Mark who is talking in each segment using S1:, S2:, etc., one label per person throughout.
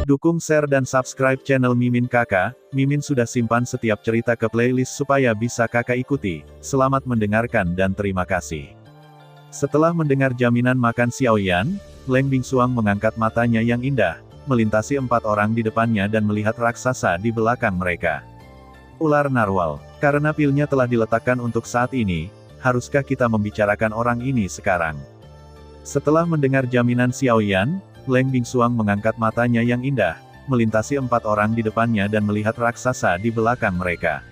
S1: Dukung share dan subscribe channel Mimin Kakak. Mimin sudah simpan setiap cerita ke playlist supaya bisa kakak ikuti. Selamat mendengarkan dan terima kasih. Setelah mendengar jaminan makan Xiaoyan, Leng Bingsuang mengangkat matanya yang indah, melintasi 4 orang di depannya dan melihat raksasa di belakang mereka. Ular narwal. Karena pilnya telah diletakkan untuk saat ini, haruskah kita membicarakan orang ini sekarang? Setelah mendengar jaminan Xiaoyan, Leng Bingsuang mengangkat matanya yang indah, melintasi 4 orang di depannya dan melihat raksasa di belakang mereka.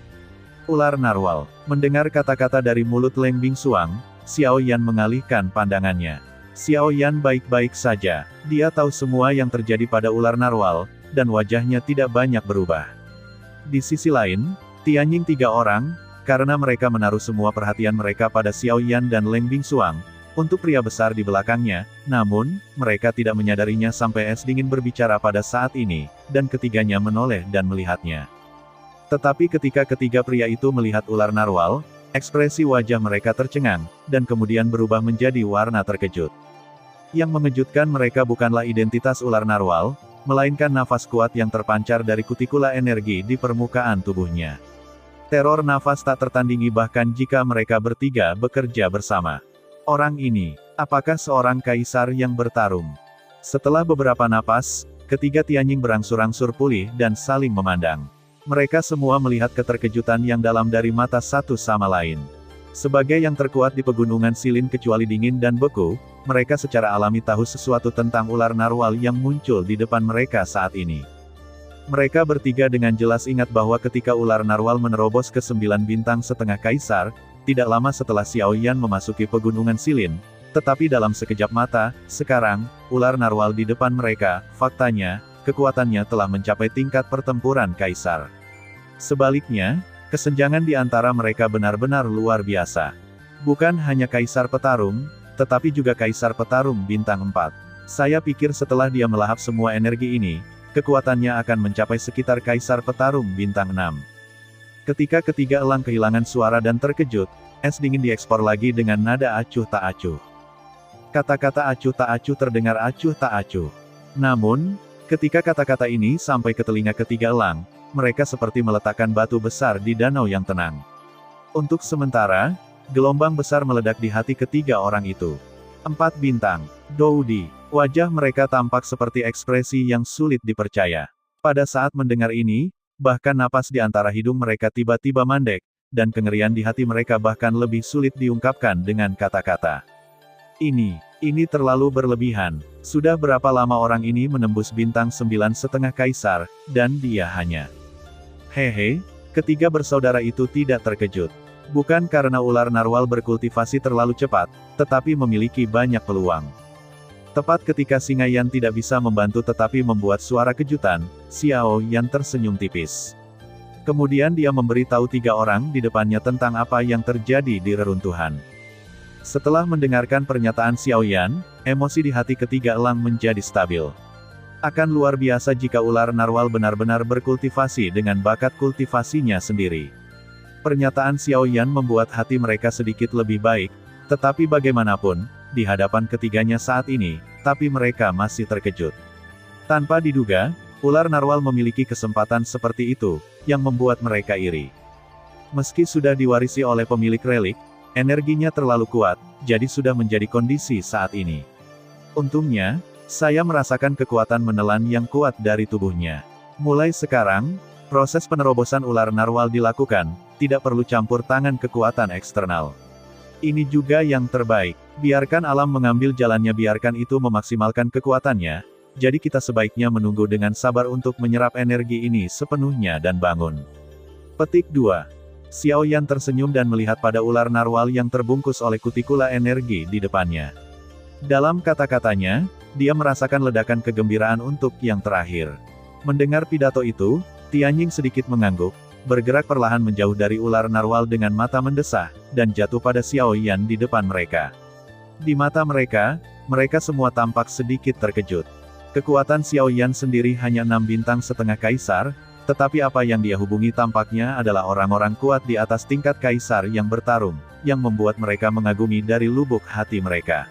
S1: Ular narwal. Mendengar kata-kata dari mulut Leng Bingsuang, Xiaoyan mengalihkan pandangannya. Xiaoyan baik-baik saja. Dia tahu semua yang terjadi pada ular narwal, dan wajahnya tidak banyak berubah. Di sisi lain, Tianying 3 orang, karena mereka menaruh semua perhatian mereka pada Xiaoyan dan Leng Bingsuang, untuk pria besar di belakangnya, namun, mereka tidak menyadarinya sampai es dingin berbicara pada saat ini, dan ketiganya menoleh dan melihatnya. Tetapi ketika ketiga pria itu melihat ular narwal, ekspresi wajah mereka tercengang, dan kemudian berubah menjadi warna terkejut. Yang mengejutkan mereka bukanlah identitas ular narwal, melainkan nafas kuat yang terpancar dari kutikula energi di permukaan tubuhnya. Teror nafas tak tertandingi bahkan jika mereka bertiga bekerja bersama. Orang ini, apakah seorang kaisar yang bertarung? Setelah beberapa napas, ketiga Tianying berangsur-angsur pulih dan saling memandang. Mereka semua melihat keterkejutan yang dalam dari mata satu sama lain. Sebagai yang terkuat di pegunungan Silin kecuali dingin dan beku, mereka secara alami tahu sesuatu tentang ular narwal yang muncul di depan mereka saat ini. Mereka bertiga dengan jelas ingat bahwa ketika ular narwal menerobos ke 9 bintang setengah kaisar, tidak lama setelah Xiaoyan memasuki pegunungan Silin, tetapi dalam sekejap mata, sekarang, ular narwal di depan mereka, faktanya, kekuatannya telah mencapai tingkat pertempuran kaisar. Sebaliknya, kesenjangan di antara mereka benar-benar luar biasa. Bukan hanya kaisar petarung, tetapi juga kaisar petarung bintang 4. Saya pikir setelah dia melahap semua energi ini, kekuatannya akan mencapai sekitar kaisar petarung bintang 6. Ketika ketiga elang kehilangan suara dan terkejut, es dingin diekspor lagi dengan nada acuh tak acuh. Kata-kata acuh tak acuh terdengar acuh tak acuh. Namun, ketika kata-kata ini sampai ke telinga ketiga elang, mereka seperti meletakkan batu besar di danau yang tenang. Untuk sementara, gelombang besar meledak di hati ketiga orang itu. 4 bintang. Doudi. Wajah mereka tampak seperti ekspresi yang sulit dipercaya. Pada saat mendengar ini, bahkan napas di antara hidung mereka tiba-tiba mandek, dan kengerian di hati mereka bahkan lebih sulit diungkapkan dengan kata-kata. Ini terlalu berlebihan. Sudah berapa lama orang ini menembus bintang 9,5 kaisar, dan dia hanya... Hehe, ketiga bersaudara itu tidak terkejut. Bukan karena ular narwal berkultivasi terlalu cepat, tetapi memiliki banyak peluang. Tepat ketika Singayan tidak bisa membantu tetapi membuat suara kejutan, Xiaoyan tersenyum tipis. Kemudian dia memberitahu 3 orang di depannya tentang apa yang terjadi di reruntuhan. Setelah mendengarkan pernyataan Xiaoyan, emosi di hati ketiga elang menjadi stabil. Akan luar biasa jika ular narwal benar-benar berkultivasi dengan bakat kultivasinya sendiri. Pernyataan Xiaoyan membuat hati mereka sedikit lebih baik, tetapi bagaimanapun, di hadapan ketiganya saat ini, tapi mereka masih terkejut. Tanpa diduga, ular narwal memiliki kesempatan seperti itu, yang membuat mereka iri. Meski sudah diwarisi oleh pemilik relik, energinya terlalu kuat, jadi sudah menjadi kondisi saat ini. Untungnya, saya merasakan kekuatan menelan yang kuat dari tubuhnya. Mulai sekarang, proses penerobosan ular narwal dilakukan, tidak perlu campur tangan kekuatan eksternal. Ini juga yang terbaik. Biarkan alam mengambil jalannya, biarkan itu memaksimalkan kekuatannya, jadi kita sebaiknya menunggu dengan sabar untuk menyerap energi ini sepenuhnya dan bangun. Petik 2. Xiaoyan tersenyum dan melihat pada ular narwal yang terbungkus oleh kutikula energi di depannya. Dalam kata-katanya, dia merasakan ledakan kegembiraan untuk yang terakhir. Mendengar pidato itu, Tianying sedikit mengangguk, bergerak perlahan menjauh dari ular narwal dengan mata mendesah, dan jatuh pada Xiaoyan di depan mereka. Di mata mereka, mereka semua tampak sedikit terkejut. Kekuatan Xiaoyan sendiri hanya 6 bintang setengah kaisar, tetapi apa yang dia hubungi tampaknya adalah orang-orang kuat di atas tingkat kaisar yang bertarung, yang membuat mereka mengagumi dari lubuk hati mereka.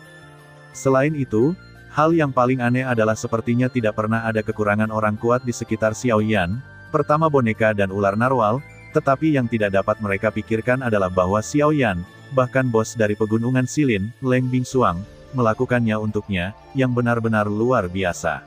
S1: Selain itu, Hal yang paling aneh adalah sepertinya tidak pernah ada kekurangan orang kuat di sekitar Xiao Yan, pertama boneka dan ular narwal, tetapi yang tidak dapat mereka pikirkan adalah bahwa Xiao Yan, bahkan bos dari pegunungan Silin, Leng Bingsuang, melakukannya untuknya, yang benar-benar luar biasa.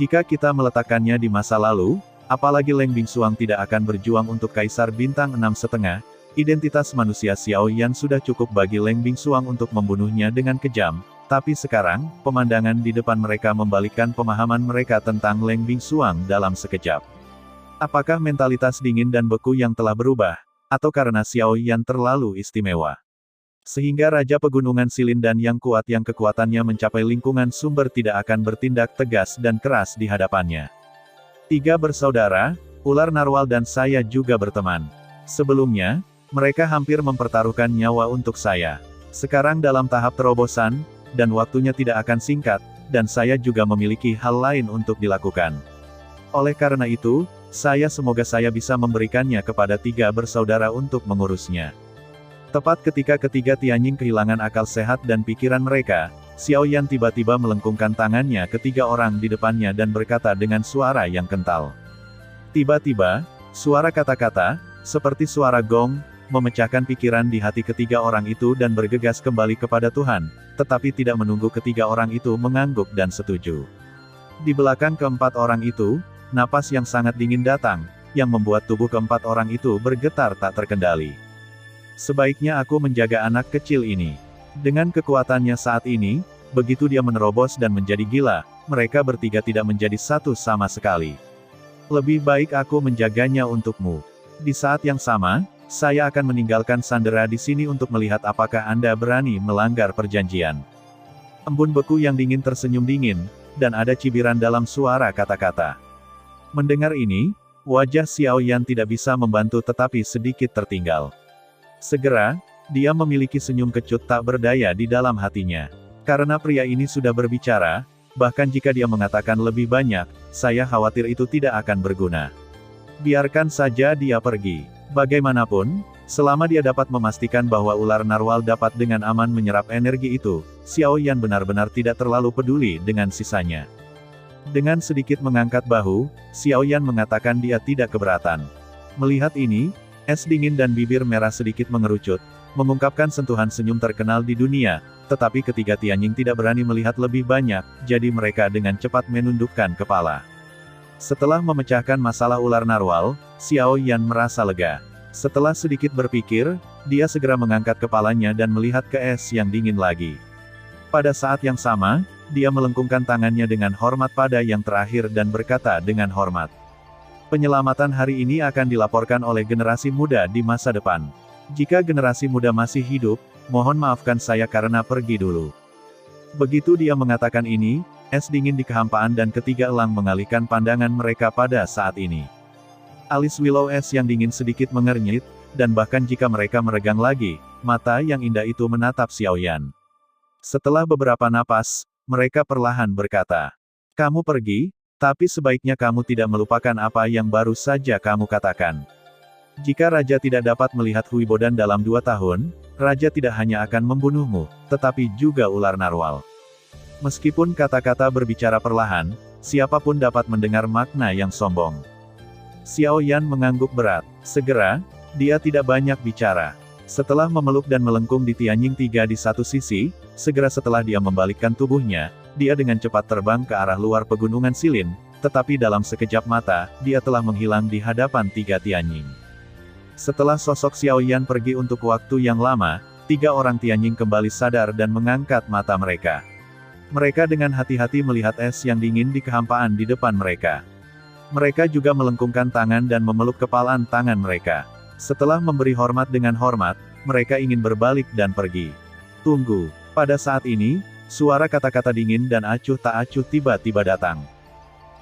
S1: Jika kita meletakkannya di masa lalu, apalagi Leng Bingsuang tidak akan berjuang untuk Kaisar Bintang 6,5, identitas manusia Xiao Yan sudah cukup bagi Leng Bingsuang untuk membunuhnya dengan kejam. Tapi sekarang, pemandangan di depan mereka membalikkan pemahaman mereka tentang Leng Bingsuang dalam sekejap. Apakah mentalitas dingin dan beku yang telah berubah, atau karena Xiao Yan terlalu istimewa? Sehingga Raja Pegunungan Silin dan yang kuat yang kekuatannya mencapai lingkungan sumber tidak akan bertindak tegas dan keras di hadapannya. 3 bersaudara, ular narwal dan saya juga berteman. Sebelumnya, mereka hampir mempertaruhkan nyawa untuk saya. Sekarang dalam tahap terobosan, dan waktunya tidak akan singkat, dan saya juga memiliki hal lain untuk dilakukan. Oleh karena itu, semoga saya bisa memberikannya kepada 3 bersaudara untuk mengurusnya. Tepat ketika ketiga Tianjing kehilangan akal sehat dan pikiran mereka, Xiao Yan tiba-tiba melengkungkan tangannya ke 3 orang di depannya dan berkata dengan suara yang kental. Tiba-tiba, suara kata-kata, seperti suara gong, memecahkan pikiran di hati ketiga orang itu dan bergegas kembali kepada Tuhan, tetapi tidak menunggu ketiga orang itu mengangguk dan setuju. Di belakang keempat orang itu, napas yang sangat dingin datang, yang membuat tubuh keempat orang itu bergetar tak terkendali. Sebaiknya aku menjaga anak kecil ini. Dengan kekuatannya saat ini, begitu dia menerobos dan menjadi gila, mereka bertiga tidak menjadi satu sama sekali. Lebih baik aku menjaganya untukmu. Di saat yang sama, saya akan meninggalkan Sandera di sini untuk melihat apakah Anda berani melanggar perjanjian. Embun beku yang dingin tersenyum dingin, dan ada cibiran dalam suara kata-kata. Mendengar ini, wajah Xiao Yan tidak bisa membantu tetapi sedikit tertinggal. Segera, dia memiliki senyum kecut tak berdaya di dalam hatinya. Karena pria ini sudah berbicara, bahkan jika dia mengatakan lebih banyak, saya khawatir itu tidak akan berguna. Biarkan saja dia pergi. Bagaimanapun, selama dia dapat memastikan bahwa ular narwal dapat dengan aman menyerap energi itu, Xiao Yan benar-benar tidak terlalu peduli dengan sisanya. Dengan sedikit mengangkat bahu, Xiao Yan mengatakan dia tidak keberatan. Melihat ini, es dingin dan bibir merah sedikit mengerucut, mengungkapkan sentuhan senyum terkenal di dunia, tetapi ketiga Tianjing tidak berani melihat lebih banyak, jadi mereka dengan cepat menundukkan kepala. Setelah memecahkan masalah ular narwal, Xiao Yan merasa lega. Setelah sedikit berpikir, dia segera mengangkat kepalanya dan melihat ke es yang dingin lagi. Pada saat yang sama, dia melengkungkan tangannya dengan hormat pada yang terakhir dan berkata dengan hormat. Penyelamatan hari ini akan dilaporkan oleh generasi muda di masa depan. Jika generasi muda masih hidup, mohon maafkan saya karena pergi dulu. Begitu dia mengatakan ini, es dingin di kehampaan dan ketiga elang mengalihkan pandangan mereka pada saat ini. Alis Willow es yang dingin sedikit mengernyit, dan bahkan jika mereka meregang lagi, mata yang indah itu menatap Xiao Yan. Setelah beberapa napas, mereka perlahan berkata, "Kamu pergi, tapi sebaiknya kamu tidak melupakan apa yang baru saja kamu katakan. Jika Raja tidak dapat melihat Huibodan dalam 2 tahun, Raja tidak hanya akan membunuhmu, tetapi juga ular narwal." Meskipun kata-kata berbicara perlahan, siapapun dapat mendengar makna yang sombong. Xiao Yan mengangguk berat. Segera, dia tidak banyak bicara. Setelah memeluk dan melengkung di Tianjing 3 di satu sisi, segera setelah dia membalikkan tubuhnya, dia dengan cepat terbang ke arah luar pegunungan Silin, tetapi dalam sekejap mata, dia telah menghilang di hadapan 3 Tianjing. Setelah sosok Xiao Yan pergi untuk waktu yang lama, 3 orang Tianjing kembali sadar dan mengangkat mata mereka. Mereka dengan hati-hati melihat es yang dingin di kehampaan di depan mereka. Mereka juga melengkungkan tangan dan memeluk kepalan tangan mereka. Setelah memberi hormat dengan hormat, mereka ingin berbalik dan pergi. Tunggu. Pada saat ini, suara kata-kata dingin dan acuh tak acuh tiba-tiba datang.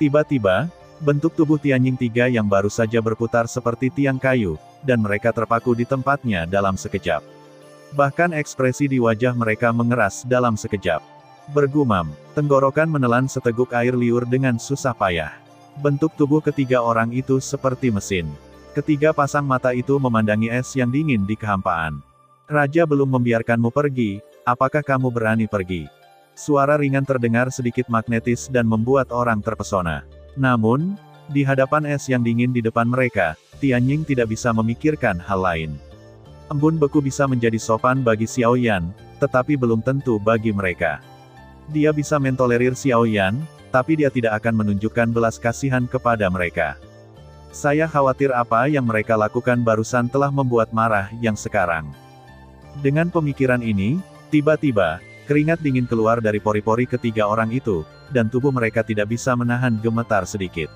S1: Tiba-tiba, bentuk tubuh Tianjing 3 yang baru saja berputar seperti tiang kayu, dan mereka terpaku di tempatnya dalam sekejap. Bahkan ekspresi di wajah mereka mengeras dalam sekejap. Bergumam, tenggorokan menelan seteguk air liur dengan susah payah. Bentuk tubuh ketiga orang itu seperti mesin. Ketiga pasang mata itu memandangi es yang dingin di kehampaan. Raja belum membiarkanmu pergi, apakah kamu berani pergi? Suara ringan terdengar sedikit magnetis dan membuat orang terpesona. Namun, di hadapan es yang dingin di depan mereka, Tianying tidak bisa memikirkan hal lain. Embun beku bisa menjadi sopan bagi Xiao Yan, tetapi belum tentu bagi mereka. Dia bisa mentolerir Xiao Yan, tapi dia tidak akan menunjukkan belas kasihan kepada mereka. Saya khawatir apa yang mereka lakukan barusan telah membuat marah yang sekarang. Dengan pemikiran ini, tiba-tiba, keringat dingin keluar dari pori-pori ketiga orang itu, dan tubuh mereka tidak bisa menahan gemetar sedikit.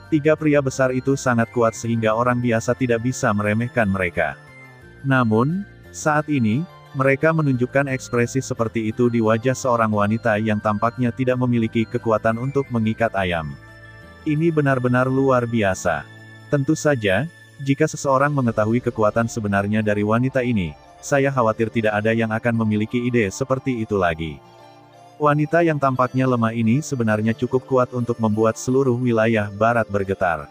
S1: Tiga pria besar itu sangat kuat sehingga orang biasa tidak bisa meremehkan mereka. Namun, saat ini, mereka menunjukkan ekspresi seperti itu di wajah seorang wanita yang tampaknya tidak memiliki kekuatan untuk mengikat ayam. Ini benar-benar luar biasa. Tentu saja, jika seseorang mengetahui kekuatan sebenarnya dari wanita ini, saya khawatir tidak ada yang akan memiliki ide seperti itu lagi. Wanita yang tampaknya lemah ini sebenarnya cukup kuat untuk membuat seluruh wilayah barat bergetar.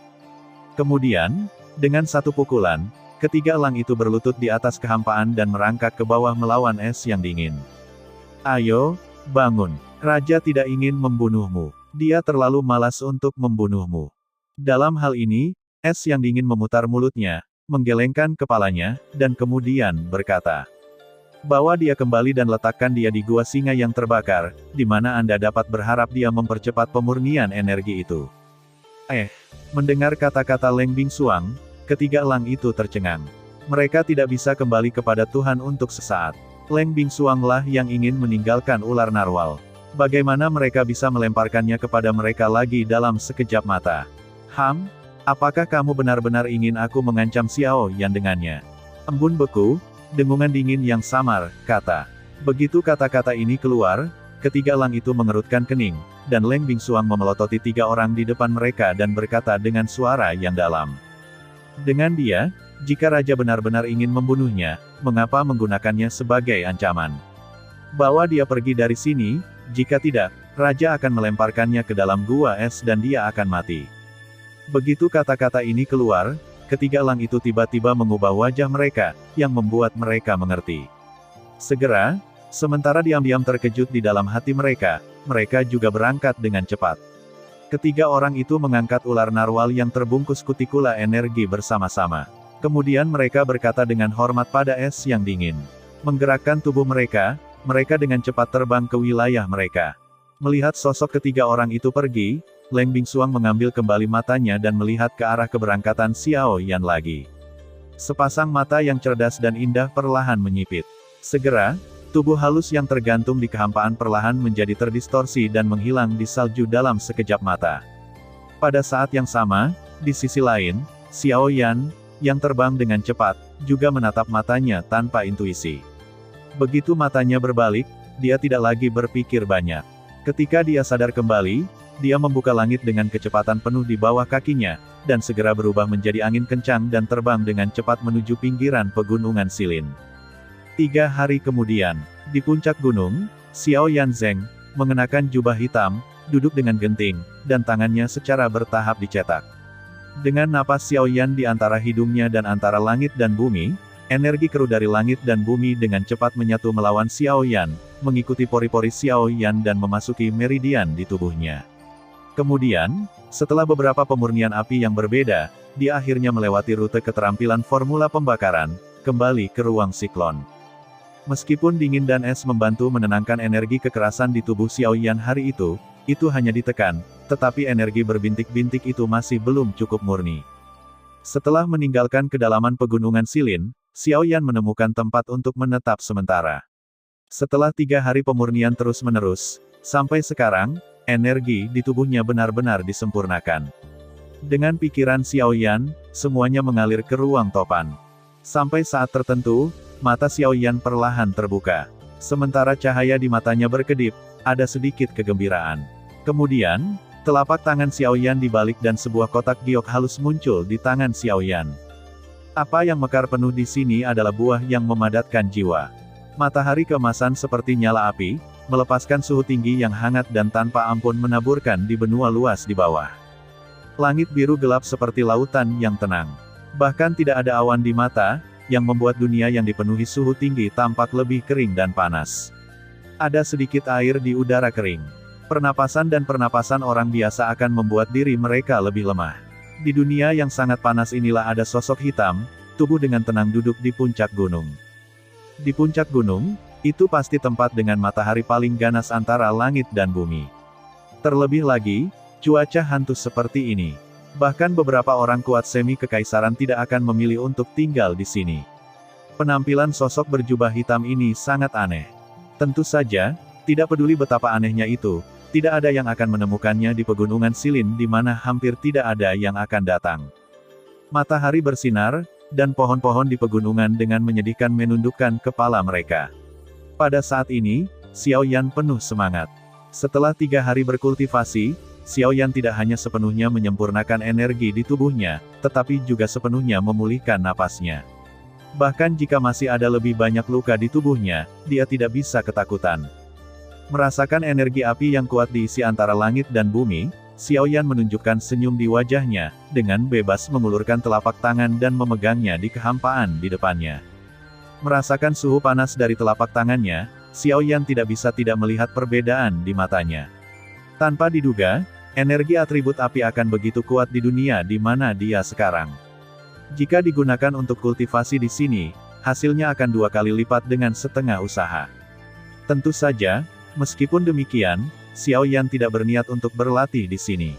S1: Kemudian, dengan satu pukulan, ketiga elang itu berlutut di atas kehampaan dan merangkak ke bawah melawan es yang dingin. Ayo, bangun. Raja tidak ingin membunuhmu. Dia terlalu malas untuk membunuhmu. Dalam hal ini, es yang dingin memutar mulutnya, menggelengkan kepalanya, dan kemudian berkata, "Bawa dia kembali dan letakkan dia di gua singa yang terbakar, di mana Anda dapat berharap dia mempercepat pemurnian energi itu." Mendengar kata-kata Leng Bingsuang, ketiga elang itu tercengang. Mereka tidak bisa kembali kepada Tuhan untuk sesaat. Leng Bingsuanglah yang ingin meninggalkan ular narwal. Bagaimana mereka bisa melemparkannya kepada mereka lagi dalam sekejap mata? Apakah kamu benar-benar ingin aku mengancam Xiao Yan dengannya? Embun beku, dengungan dingin yang samar, kata. Begitu kata-kata ini keluar, ketiga elang itu mengerutkan kening, dan Leng Bingsuang memelototi tiga orang di depan mereka dan berkata dengan suara yang dalam. Dengan dia, jika Raja benar-benar ingin membunuhnya, mengapa menggunakannya sebagai ancaman? Bawa dia pergi dari sini, jika tidak, Raja akan melemparkannya ke dalam gua es dan dia akan mati. Begitu kata-kata ini keluar, ketiga elang itu tiba-tiba mengubah wajah mereka, yang membuat mereka mengerti. Segera, sementara diam-diam terkejut di dalam hati mereka, mereka juga berangkat dengan cepat. Ketiga orang itu mengangkat ular narwal yang terbungkus kutikula energi bersama-sama. Kemudian mereka berkata dengan hormat pada es yang dingin. Menggerakkan tubuh mereka, mereka dengan cepat terbang ke wilayah mereka. Melihat sosok ketiga orang itu pergi, Leng Bingsuang mengambil kembali matanya dan melihat ke arah keberangkatan Xiao Yan lagi. Sepasang mata yang cerdas dan indah perlahan menyipit. Segera, tubuh halus yang tergantung di kehampaan perlahan menjadi terdistorsi dan menghilang di salju dalam sekejap mata. Pada saat yang sama, di sisi lain, Xiao Yan, yang terbang dengan cepat, juga menatap matanya tanpa intuisi. Begitu matanya berbalik, dia tidak lagi berpikir banyak. Ketika dia sadar kembali, dia membuka langit dengan kecepatan penuh di bawah kakinya, dan segera berubah menjadi angin kencang dan terbang dengan cepat menuju pinggiran pegunungan Silin. 3 hari kemudian, di puncak gunung, Xiao Yanzeng, mengenakan jubah hitam, duduk dengan genting, dan tangannya secara bertahap dicetak. Dengan napas Xiao Yan di antara hidungnya dan antara langit dan bumi, energi keruh dari langit dan bumi dengan cepat menyatu melawan Xiao Yan, mengikuti pori-pori Xiao Yan dan memasuki meridian di tubuhnya. Kemudian, setelah beberapa pemurnian api yang berbeda, dia akhirnya melewati rute keterampilan formula pembakaran, kembali ke ruang siklon. Meskipun dingin dan es membantu menenangkan energi kekerasan di tubuh Xiao Yan hari itu hanya ditekan, tetapi energi berbintik-bintik itu masih belum cukup murni. Setelah meninggalkan kedalaman pegunungan Silin, Xiao Yan menemukan tempat untuk menetap sementara. Setelah 3 hari pemurnian terus-menerus, sampai sekarang, energi di tubuhnya benar-benar disempurnakan. Dengan pikiran Xiao Yan, semuanya mengalir ke ruang topan. Sampai saat tertentu, mata Xiao Yan perlahan terbuka. Sementara cahaya di matanya berkedip, ada sedikit kegembiraan. Kemudian, telapak tangan Xiao Yan dibalik dan sebuah kotak giok halus muncul di tangan Xiao Yan. Apa yang mekar penuh di sini adalah buah yang memadatkan jiwa. Matahari keemasan seperti nyala api, melepaskan suhu tinggi yang hangat dan tanpa ampun menaburkan di benua luas di bawah. Langit biru gelap seperti lautan yang tenang. Bahkan tidak ada awan di mata, yang membuat dunia yang dipenuhi suhu tinggi tampak lebih kering dan panas. Ada sedikit air di udara kering. Pernapasan dan pernapasan orang biasa akan membuat diri mereka lebih lemah. Di dunia yang sangat panas inilah ada sosok hitam, tubuh dengan tenang duduk di puncak gunung. Di puncak gunung, itu pasti tempat dengan matahari paling ganas antara langit dan bumi. Terlebih lagi, cuaca hantu seperti ini. Bahkan beberapa orang kuat semi kekaisaran tidak akan memilih untuk tinggal di sini. Penampilan sosok berjubah hitam ini sangat aneh. Tentu saja, tidak peduli betapa anehnya itu, tidak ada yang akan menemukannya di pegunungan Silin di mana hampir tidak ada yang akan datang. Matahari bersinar, dan pohon-pohon di pegunungan dengan menyedihkan menundukkan kepala mereka. Pada saat ini, Xiao Yan penuh semangat. Setelah 3 hari berkultivasi, Xiao Yan tidak hanya sepenuhnya menyempurnakan energi di tubuhnya, tetapi juga sepenuhnya memulihkan napasnya. Bahkan jika masih ada lebih banyak luka di tubuhnya, dia tidak bisa ketakutan. Merasakan energi api yang kuat diisi antara langit dan bumi, Xiao Yan menunjukkan senyum di wajahnya, dengan bebas mengulurkan telapak tangan dan memegangnya di kehampaan di depannya. Merasakan suhu panas dari telapak tangannya, Xiao Yan tidak bisa tidak melihat perbedaan di matanya. Tanpa diduga, energi atribut api akan begitu kuat di dunia di mana dia sekarang. Jika digunakan untuk kultivasi di sini, hasilnya akan 2 kali lipat dengan setengah usaha. Tentu saja, meskipun demikian, Xiao Yan tidak berniat untuk berlatih di sini.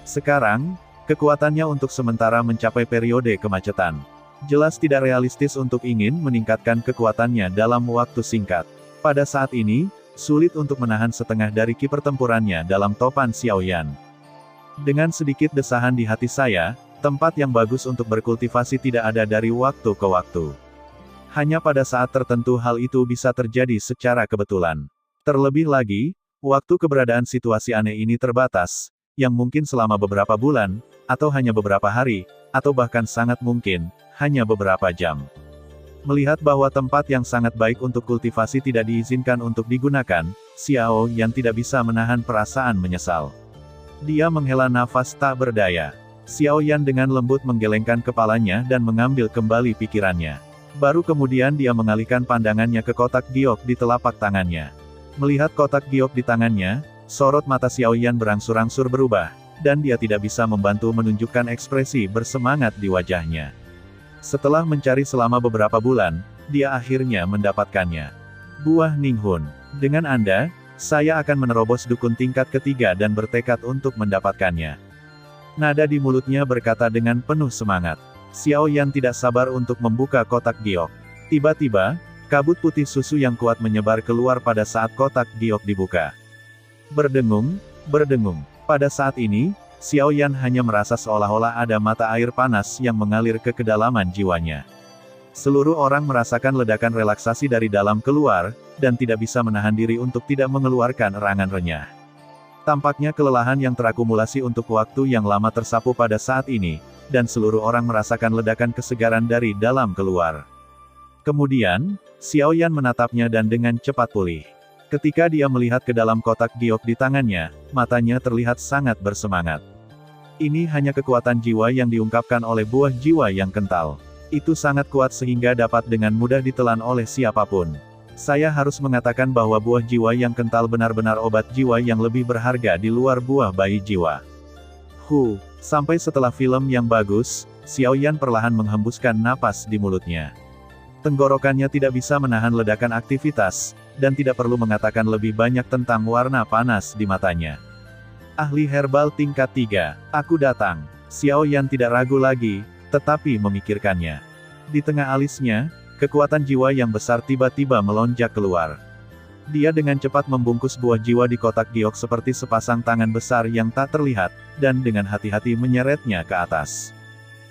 S1: Sekarang, kekuatannya untuk sementara mencapai periode kemacetan. Jelas tidak realistis untuk ingin meningkatkan kekuatannya dalam waktu singkat. Pada saat ini, sulit untuk menahan setengah dari ki pertempurannya dalam topan Xiao Yan. Dengan sedikit desahan di hati saya, tempat yang bagus untuk berkultivasi tidak ada dari waktu ke waktu. Hanya pada saat tertentu hal itu bisa terjadi secara kebetulan. Terlebih lagi, waktu keberadaan situasi aneh ini terbatas, yang mungkin selama beberapa bulan, atau hanya beberapa hari, atau bahkan sangat mungkin, hanya beberapa jam. Melihat bahwa tempat yang sangat baik untuk kultivasi tidak diizinkan untuk digunakan, Xiao Yan tidak bisa menahan perasaan menyesal. Dia menghela nafas tak berdaya. Xiao Yan dengan lembut menggelengkan kepalanya dan mengambil kembali pikirannya. Baru kemudian dia mengalihkan pandangannya ke kotak giok di telapak tangannya. Melihat kotak giok di tangannya, sorot mata Xiao Yan berangsur-angsur berubah, dan dia tidak bisa membantu menunjukkan ekspresi bersemangat di wajahnya. Setelah mencari selama beberapa bulan, dia akhirnya mendapatkannya. Buah Ninghun. Dengan Anda, saya akan menerobos dukun tingkat ketiga dan bertekad untuk mendapatkannya. Nada di mulutnya berkata dengan penuh semangat. Xiao Yan tidak sabar untuk membuka kotak giok. Tiba-tiba, kabut putih susu yang kuat menyebar keluar pada saat kotak giok dibuka. Berdengung, berdengung. Pada saat ini, Xiao Yan hanya merasa seolah-olah ada mata air panas yang mengalir ke kedalaman jiwanya. Seluruh orang merasakan ledakan relaksasi dari dalam keluar, dan tidak bisa menahan diri untuk tidak mengeluarkan erangan renyah. Tampaknya kelelahan yang terakumulasi untuk waktu yang lama tersapu pada saat ini, dan seluruh orang merasakan ledakan kesegaran dari dalam keluar. Kemudian, Xiao Yan menatapnya dan dengan cepat pulih. Ketika dia melihat ke dalam kotak giok di tangannya, matanya terlihat sangat bersemangat. Ini hanya kekuatan jiwa yang diungkapkan oleh buah jiwa yang kental. Itu sangat kuat sehingga dapat dengan mudah ditelan oleh siapapun. Saya harus mengatakan bahwa buah jiwa yang kental benar-benar obat jiwa yang lebih berharga di luar buah bayi jiwa. Sampai setelah film yang bagus, Xiao Yan perlahan menghembuskan napas di mulutnya. Tenggorokannya tidak bisa menahan ledakan aktivitas, dan tidak perlu mengatakan lebih banyak tentang warna panas di matanya. Ahli herbal tingkat 3, aku datang. Xiao Yan tidak ragu lagi, tetapi memikirkannya. Di tengah alisnya, kekuatan jiwa yang besar tiba-tiba melonjak keluar. Dia dengan cepat membungkus buah jiwa di kotak giok seperti sepasang tangan besar yang tak terlihat, dan dengan hati-hati menyeretnya ke atas.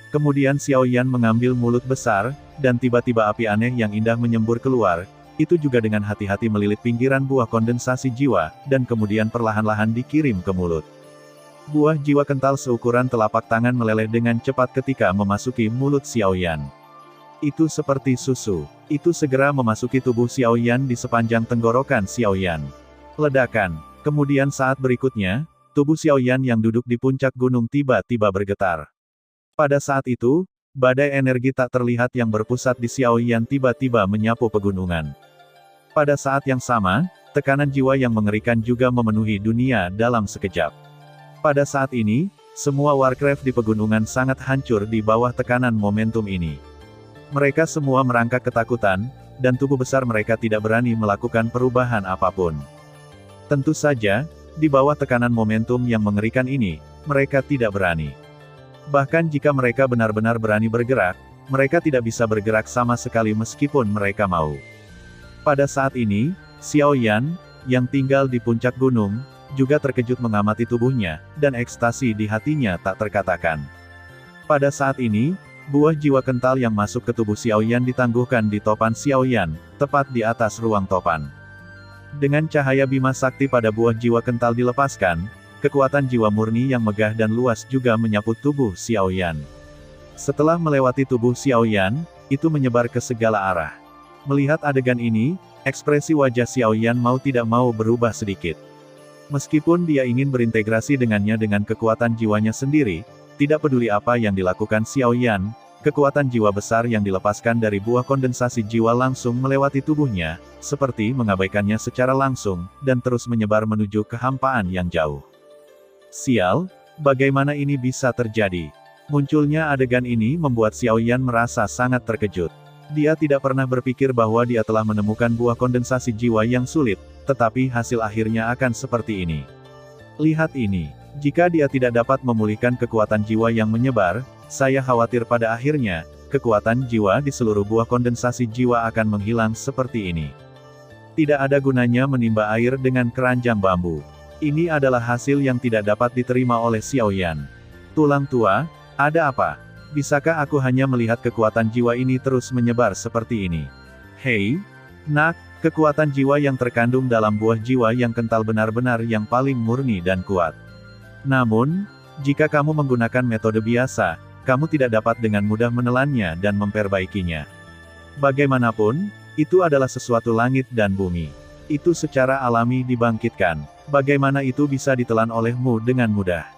S1: Kemudian Xiao Yan mengambil mulut besar, dan tiba-tiba api aneh yang indah menyembur keluar, itu juga dengan hati-hati melilit pinggiran buah kondensasi jiwa, dan kemudian perlahan-lahan dikirim ke mulut. Buah jiwa kental seukuran telapak tangan meleleh dengan cepat ketika memasuki mulut Xiao Yan. Itu seperti susu. Itu segera memasuki tubuh Xiao Yan di sepanjang tenggorokan Xiao Yan. Ledakan. Kemudian saat berikutnya, tubuh Xiao Yan yang duduk di puncak gunung tiba-tiba bergetar. Pada saat itu, badai energi tak terlihat yang berpusat di Xiao Yan tiba-tiba menyapu pegunungan. Pada saat yang sama, tekanan jiwa yang mengerikan juga memenuhi dunia dalam sekejap. Pada saat ini, semua Warcraft di pegunungan sangat hancur di bawah tekanan momentum ini. Mereka semua merangkak ketakutan, dan tubuh besar mereka tidak berani melakukan perubahan apapun. Tentu saja, di bawah tekanan momentum yang mengerikan ini, mereka tidak berani. Bahkan jika mereka benar-benar berani bergerak, mereka tidak bisa bergerak sama sekali meskipun mereka mau. Pada saat ini, Xiao Yan, yang tinggal di puncak gunung, juga terkejut mengamati tubuhnya, dan ekstasi di hatinya tak terkatakan. Pada saat ini, buah jiwa kental yang masuk ke tubuh Xiao Yan ditangguhkan di topan Xiao Yan, tepat di atas ruang topan. Dengan cahaya Bima Sakti pada buah jiwa kental dilepaskan, kekuatan jiwa murni yang megah dan luas juga menyapu tubuh Xiao Yan. Setelah melewati tubuh Xiao Yan, itu menyebar ke segala arah. Melihat adegan ini, ekspresi wajah Xiao Yan mau tidak mau berubah sedikit. Meskipun dia ingin berintegrasi dengannya dengan kekuatan jiwanya sendiri, tidak peduli apa yang dilakukan Xiao Yan, kekuatan jiwa besar yang dilepaskan dari buah kondensasi jiwa langsung melewati tubuhnya, seperti mengabaikannya secara langsung, dan terus menyebar menuju kehampaan yang jauh. Sial, bagaimana ini bisa terjadi? Munculnya adegan ini membuat Xiao Yan merasa sangat terkejut. Dia tidak pernah berpikir bahwa dia telah menemukan buah kondensasi jiwa yang sulit, tetapi hasil akhirnya akan seperti ini. Lihat ini, jika dia tidak dapat memulihkan kekuatan jiwa yang menyebar, saya khawatir pada akhirnya, kekuatan jiwa di seluruh buah kondensasi jiwa akan menghilang seperti ini. Tidak ada gunanya menimba air dengan keranjang bambu. Ini adalah hasil yang tidak dapat diterima oleh Xiao Yan. Tulang tua, ada apa? Bisakah aku hanya melihat kekuatan jiwa ini terus menyebar seperti ini? Hei, nak, kekuatan jiwa yang terkandung dalam buah jiwa yang kental benar-benar yang paling murni dan kuat. Namun, jika kamu menggunakan metode biasa, kamu tidak dapat dengan mudah menelannya dan memperbaikinya. Bagaimanapun, itu adalah sesuatu langit dan bumi. Itu secara alami dibangkitkan. Bagaimana itu bisa ditelan olehmu dengan mudah?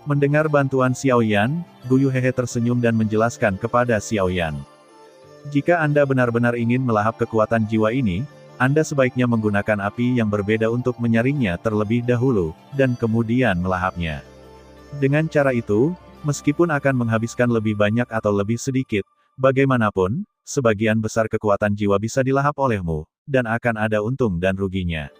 S1: Mendengar bantuan Xiao Yan, Guyu Hehe tersenyum dan menjelaskan kepada Xiao Yan. Jika Anda benar-benar ingin melahap kekuatan jiwa ini, Anda sebaiknya menggunakan api yang berbeda untuk menyaringnya terlebih dahulu, dan kemudian melahapnya. Dengan cara itu, meskipun akan menghabiskan lebih banyak atau lebih sedikit, bagaimanapun, sebagian besar kekuatan jiwa bisa dilahap olehmu, dan akan ada untung dan ruginya.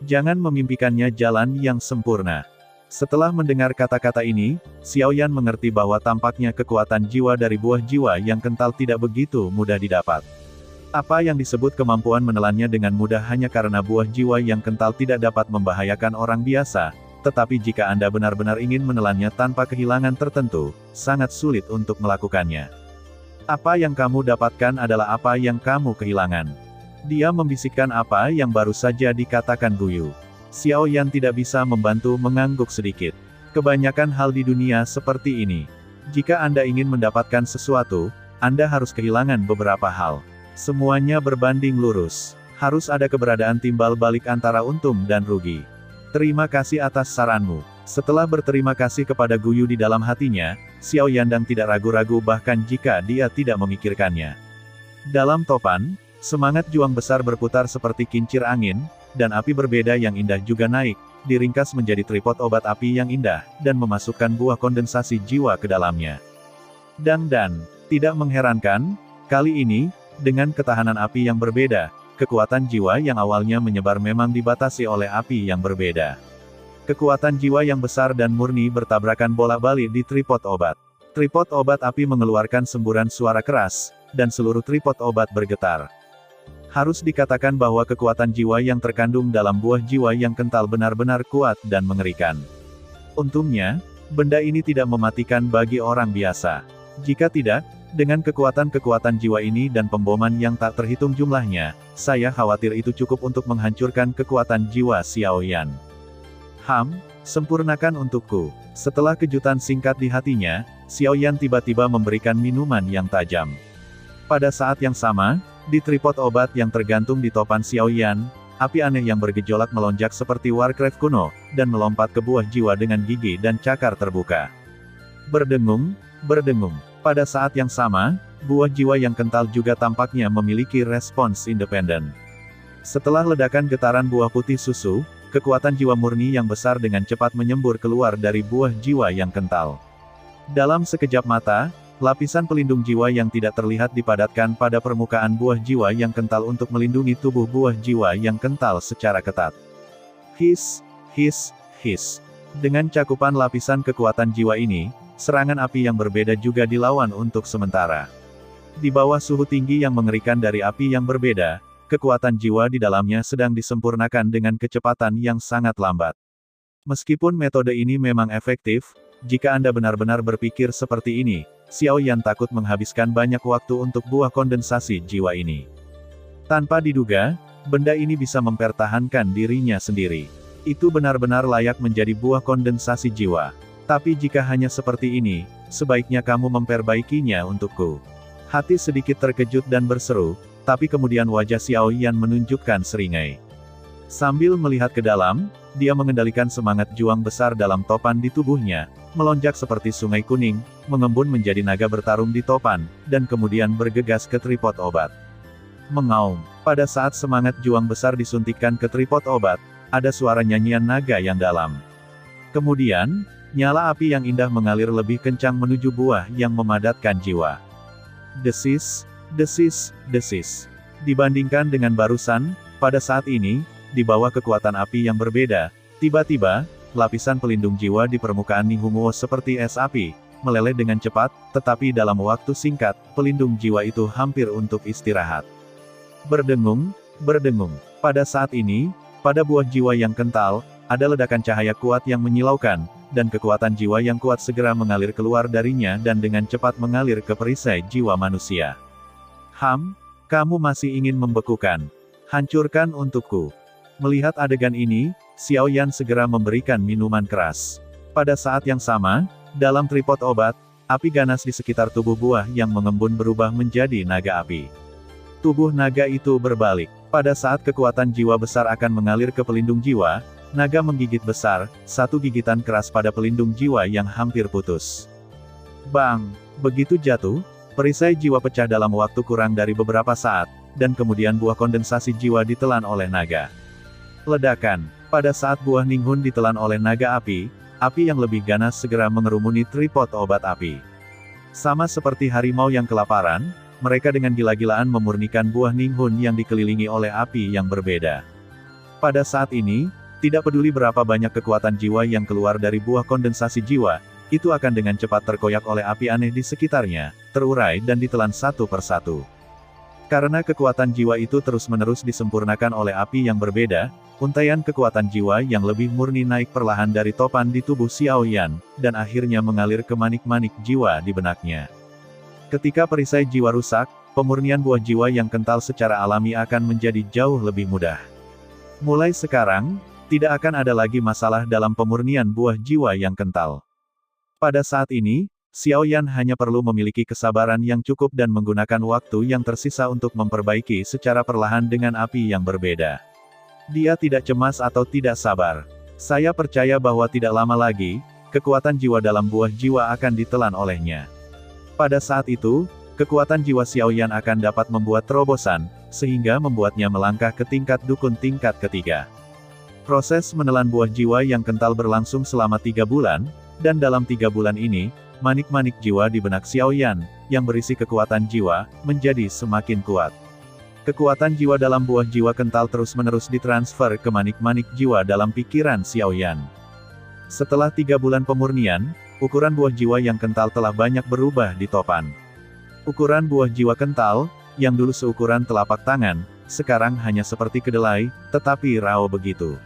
S1: Jangan memimpikannya jalan yang sempurna. Setelah mendengar kata-kata ini, Xiao Yan mengerti bahwa tampaknya kekuatan jiwa dari buah jiwa yang kental tidak begitu mudah didapat. Apa yang disebut kemampuan menelannya dengan mudah hanya karena buah jiwa yang kental tidak dapat membahayakan orang biasa, tetapi jika Anda benar-benar ingin menelannya tanpa kehilangan tertentu, sangat sulit untuk melakukannya. Apa yang kamu dapatkan adalah apa yang kamu kehilangan. Dia membisikkan apa yang baru saja dikatakan Guyu. Xiao Yan tidak bisa membantu mengangguk sedikit. Kebanyakan hal di dunia seperti ini. Jika Anda ingin mendapatkan sesuatu, Anda harus kehilangan beberapa hal. Semuanya berbanding lurus. Harus ada keberadaan timbal balik antara untung dan rugi. Terima kasih atas saranmu. Setelah berterima kasih kepada Guyu di dalam hatinya, Xiao Yandang tidak ragu-ragu bahkan jika dia tidak memikirkannya. Dalam topan, semangat juang besar berputar seperti kincir angin, dan api berbeda yang indah juga naik, diringkas menjadi tripod obat api yang indah, dan memasukkan buah kondensasi jiwa ke dalamnya. Dan, tidak mengherankan, kali ini, dengan ketahanan api yang berbeda, kekuatan jiwa yang awalnya menyebar memang dibatasi oleh api yang berbeda. Kekuatan jiwa yang besar dan murni bertabrakan bolak-balik di tripod obat. Tripod obat api mengeluarkan semburan suara keras, dan seluruh tripod obat bergetar. Harus dikatakan bahwa kekuatan jiwa yang terkandung dalam buah jiwa yang kental benar-benar kuat dan mengerikan. Untungnya, benda ini tidak mematikan bagi orang biasa. Jika tidak, dengan kekuatan-kekuatan jiwa ini dan pemboman yang tak terhitung jumlahnya, saya khawatir itu cukup untuk menghancurkan kekuatan jiwa Xiao Yan. Sempurnakan untukku. Setelah kejutan singkat di hatinya, Xiao Yan tiba-tiba memberikan minuman yang tajam. Pada saat yang sama, di tripod obat yang tergantung di topan Xiao Yan, api aneh yang bergejolak melonjak seperti Warcraft kuno, dan melompat ke buah jiwa dengan gigi dan cakar terbuka. Berdengung. Pada saat yang sama, buah jiwa yang kental juga tampaknya memiliki respons independen. Setelah ledakan getaran buah putih susu, kekuatan jiwa murni yang besar dengan cepat menyembur keluar dari buah jiwa yang kental. Dalam sekejap mata, lapisan pelindung jiwa yang tidak terlihat dipadatkan pada permukaan buah jiwa yang kental untuk melindungi tubuh buah jiwa yang kental secara ketat. His, his, his. Dengan cakupan lapisan kekuatan jiwa ini, serangan api yang berbeda juga dilawan untuk sementara. Di bawah suhu tinggi yang mengerikan dari api yang berbeda, kekuatan jiwa di dalamnya sedang disempurnakan dengan kecepatan yang sangat lambat. Meskipun metode ini memang efektif, jika Anda benar-benar berpikir seperti ini, Xiao Yan takut menghabiskan banyak waktu untuk buah kondensasi jiwa ini. Tanpa diduga, benda ini bisa mempertahankan dirinya sendiri. Itu benar-benar layak menjadi buah kondensasi jiwa. Tapi jika hanya seperti ini, sebaiknya kamu memperbaikinya untukku. Hati sedikit terkejut dan berseru, tapi kemudian wajah Xiao Yan menunjukkan seringai. Sambil melihat ke dalam, dia mengendalikan semangat juang besar dalam topan di tubuhnya, melonjak seperti sungai kuning, mengembun menjadi naga bertarung di topan, dan kemudian bergegas ke tripod obat. Mengaum. Pada saat semangat juang besar disuntikkan ke tripod obat, ada suara nyanyian naga yang dalam. Kemudian, nyala api yang indah mengalir lebih kencang menuju buah yang memadatkan jiwa. Desis, desis, desis. Dibandingkan dengan barusan, pada saat ini, di bawah kekuatan api yang berbeda, tiba-tiba, lapisan pelindung jiwa di permukaan Ninghuo seperti es api, meleleh dengan cepat, tetapi dalam waktu singkat, pelindung jiwa itu hampir untuk istirahat. Berdengung, berdengung. Pada saat ini, pada buah jiwa yang kental, ada ledakan cahaya kuat yang menyilaukan, dan kekuatan jiwa yang kuat segera mengalir keluar darinya dan dengan cepat mengalir ke perisai jiwa manusia. Kamu masih ingin membekukan? Hancurkan untukku. Melihat adegan ini, Xiao Yan segera memberikan minuman keras. Pada saat yang sama, dalam tripod obat, api ganas di sekitar tubuh buah yang mengembun berubah menjadi naga api. Tubuh naga itu berbalik. Pada saat kekuatan jiwa besar akan mengalir ke pelindung jiwa, naga menggigit besar, satu gigitan keras pada pelindung jiwa yang hampir putus. Bang! Begitu jatuh, perisai jiwa pecah dalam waktu kurang dari beberapa saat, dan kemudian buah kondensasi jiwa ditelan oleh naga. Ledakan. Pada saat buah Ninghun ditelan oleh naga api yang lebih ganas segera mengerumuni tripod obat api. Sama seperti harimau yang kelaparan, mereka dengan gila-gilaan memurnikan buah Ninghun yang dikelilingi oleh api yang berbeda. Pada saat ini, tidak peduli berapa banyak kekuatan jiwa yang keluar dari buah kondensasi jiwa, itu akan dengan cepat terkoyak oleh api aneh di sekitarnya, terurai dan ditelan satu persatu. Karena kekuatan jiwa itu terus-menerus disempurnakan oleh api yang berbeda, untaian kekuatan jiwa yang lebih murni naik perlahan dari topan di tubuh Xiao Yan, dan akhirnya mengalir ke manik-manik jiwa di benaknya. Ketika perisai jiwa rusak, pemurnian buah jiwa yang kental secara alami akan menjadi jauh lebih mudah. Mulai sekarang, tidak akan ada lagi masalah dalam pemurnian buah jiwa yang kental. Pada saat ini, Xiao Yan hanya perlu memiliki kesabaran yang cukup dan menggunakan waktu yang tersisa untuk memperbaiki secara perlahan dengan api yang berbeda. Dia tidak cemas atau tidak sabar. Saya percaya bahwa tidak lama lagi, kekuatan jiwa dalam buah jiwa akan ditelan olehnya. Pada saat itu, kekuatan jiwa Xiao Yan akan dapat membuat terobosan, sehingga membuatnya melangkah ke tingkat dukun tingkat ketiga. Proses menelan buah jiwa yang kental berlangsung selama 3 bulan, dan dalam 3 bulan ini, manik-manik jiwa di benak Xiao Yan, yang berisi kekuatan jiwa, menjadi semakin kuat. Kekuatan jiwa dalam buah jiwa kental terus-menerus ditransfer ke manik-manik jiwa dalam pikiran Xiao Yan. Setelah 3 bulan pemurnian, ukuran buah jiwa yang kental telah banyak berubah di topan. Ukuran buah jiwa kental, yang dulu seukuran telapak tangan, sekarang hanya seperti kedelai, tetapi raw begitu.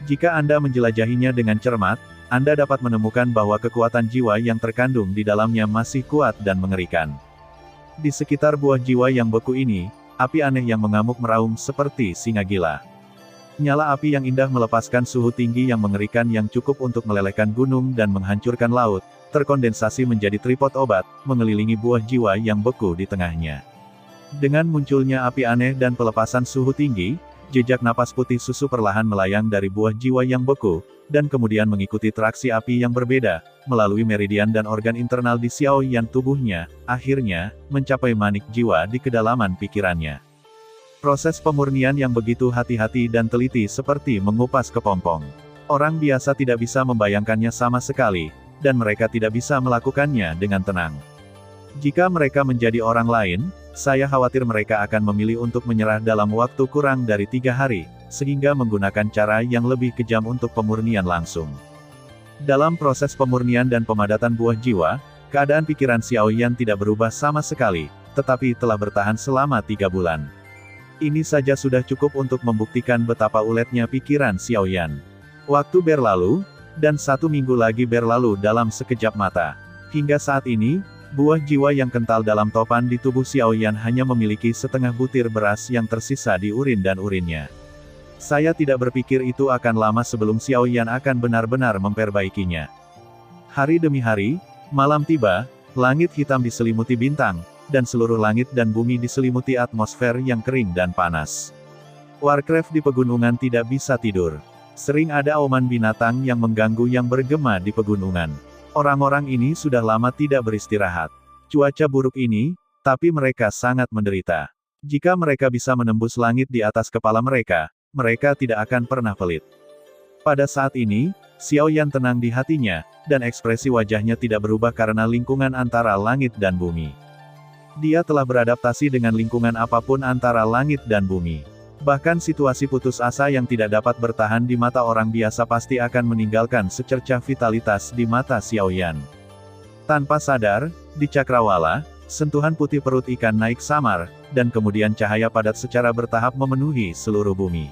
S1: Jika Anda menjelajahinya dengan cermat, Anda dapat menemukan bahwa kekuatan jiwa yang terkandung di dalamnya masih kuat dan mengerikan. Di sekitar buah jiwa yang beku ini, api aneh yang mengamuk meraung seperti singa gila. Nyala api yang indah melepaskan suhu tinggi yang mengerikan yang cukup untuk melelehkan gunung dan menghancurkan laut, terkondensasi menjadi tripod obat, mengelilingi buah jiwa yang beku di tengahnya. Dengan munculnya api aneh dan pelepasan suhu tinggi, jejak napas putih susu perlahan melayang dari buah jiwa yang beku, dan kemudian mengikuti traksi api yang berbeda, melalui meridian dan organ internal di Xiao Yan tubuhnya, akhirnya, mencapai manik jiwa di kedalaman pikirannya. Proses pemurnian yang begitu hati-hati dan teliti seperti mengupas kepompong. Orang biasa tidak bisa membayangkannya sama sekali, dan mereka tidak bisa melakukannya dengan tenang. Jika mereka menjadi orang lain, saya khawatir mereka akan memilih untuk menyerah dalam waktu kurang dari 3 hari, sehingga menggunakan cara yang lebih kejam untuk pemurnian langsung. Dalam proses pemurnian dan pemadatan buah jiwa, keadaan pikiran Xiao Yan tidak berubah sama sekali, tetapi telah bertahan selama 3 bulan. Ini saja sudah cukup untuk membuktikan betapa uletnya pikiran Xiao Yan. Waktu berlalu, dan 1 minggu lagi berlalu dalam sekejap mata. Hingga saat ini, buah jiwa yang kental dalam topan di tubuh Xiao Yan hanya memiliki setengah butir beras yang tersisa di urin dan urinnya. Saya tidak berpikir itu akan lama sebelum Xiao Yan akan benar-benar memperbaikinya. Hari demi hari, malam tiba, langit hitam diselimuti bintang, dan seluruh langit dan bumi diselimuti atmosfer yang kering dan panas. Warcraft di pegunungan tidak bisa tidur. Sering ada auman binatang yang mengganggu yang bergema di pegunungan. Orang-orang ini sudah lama tidak beristirahat. Cuaca buruk ini, tapi mereka sangat menderita. Jika mereka bisa menembus langit di atas kepala mereka, mereka tidak akan pernah pelit. Pada saat ini, Xiao Yan tenang di hatinya, dan ekspresi wajahnya tidak berubah karena lingkungan antara langit dan bumi. Dia telah beradaptasi dengan lingkungan apapun antara langit dan bumi. Bahkan situasi putus asa yang tidak dapat bertahan di mata orang biasa pasti akan meninggalkan secercah vitalitas di mata Xiao Yan. Tanpa sadar, di cakrawala, sentuhan putih perut ikan naik samar, dan kemudian cahaya padat secara bertahap memenuhi seluruh bumi.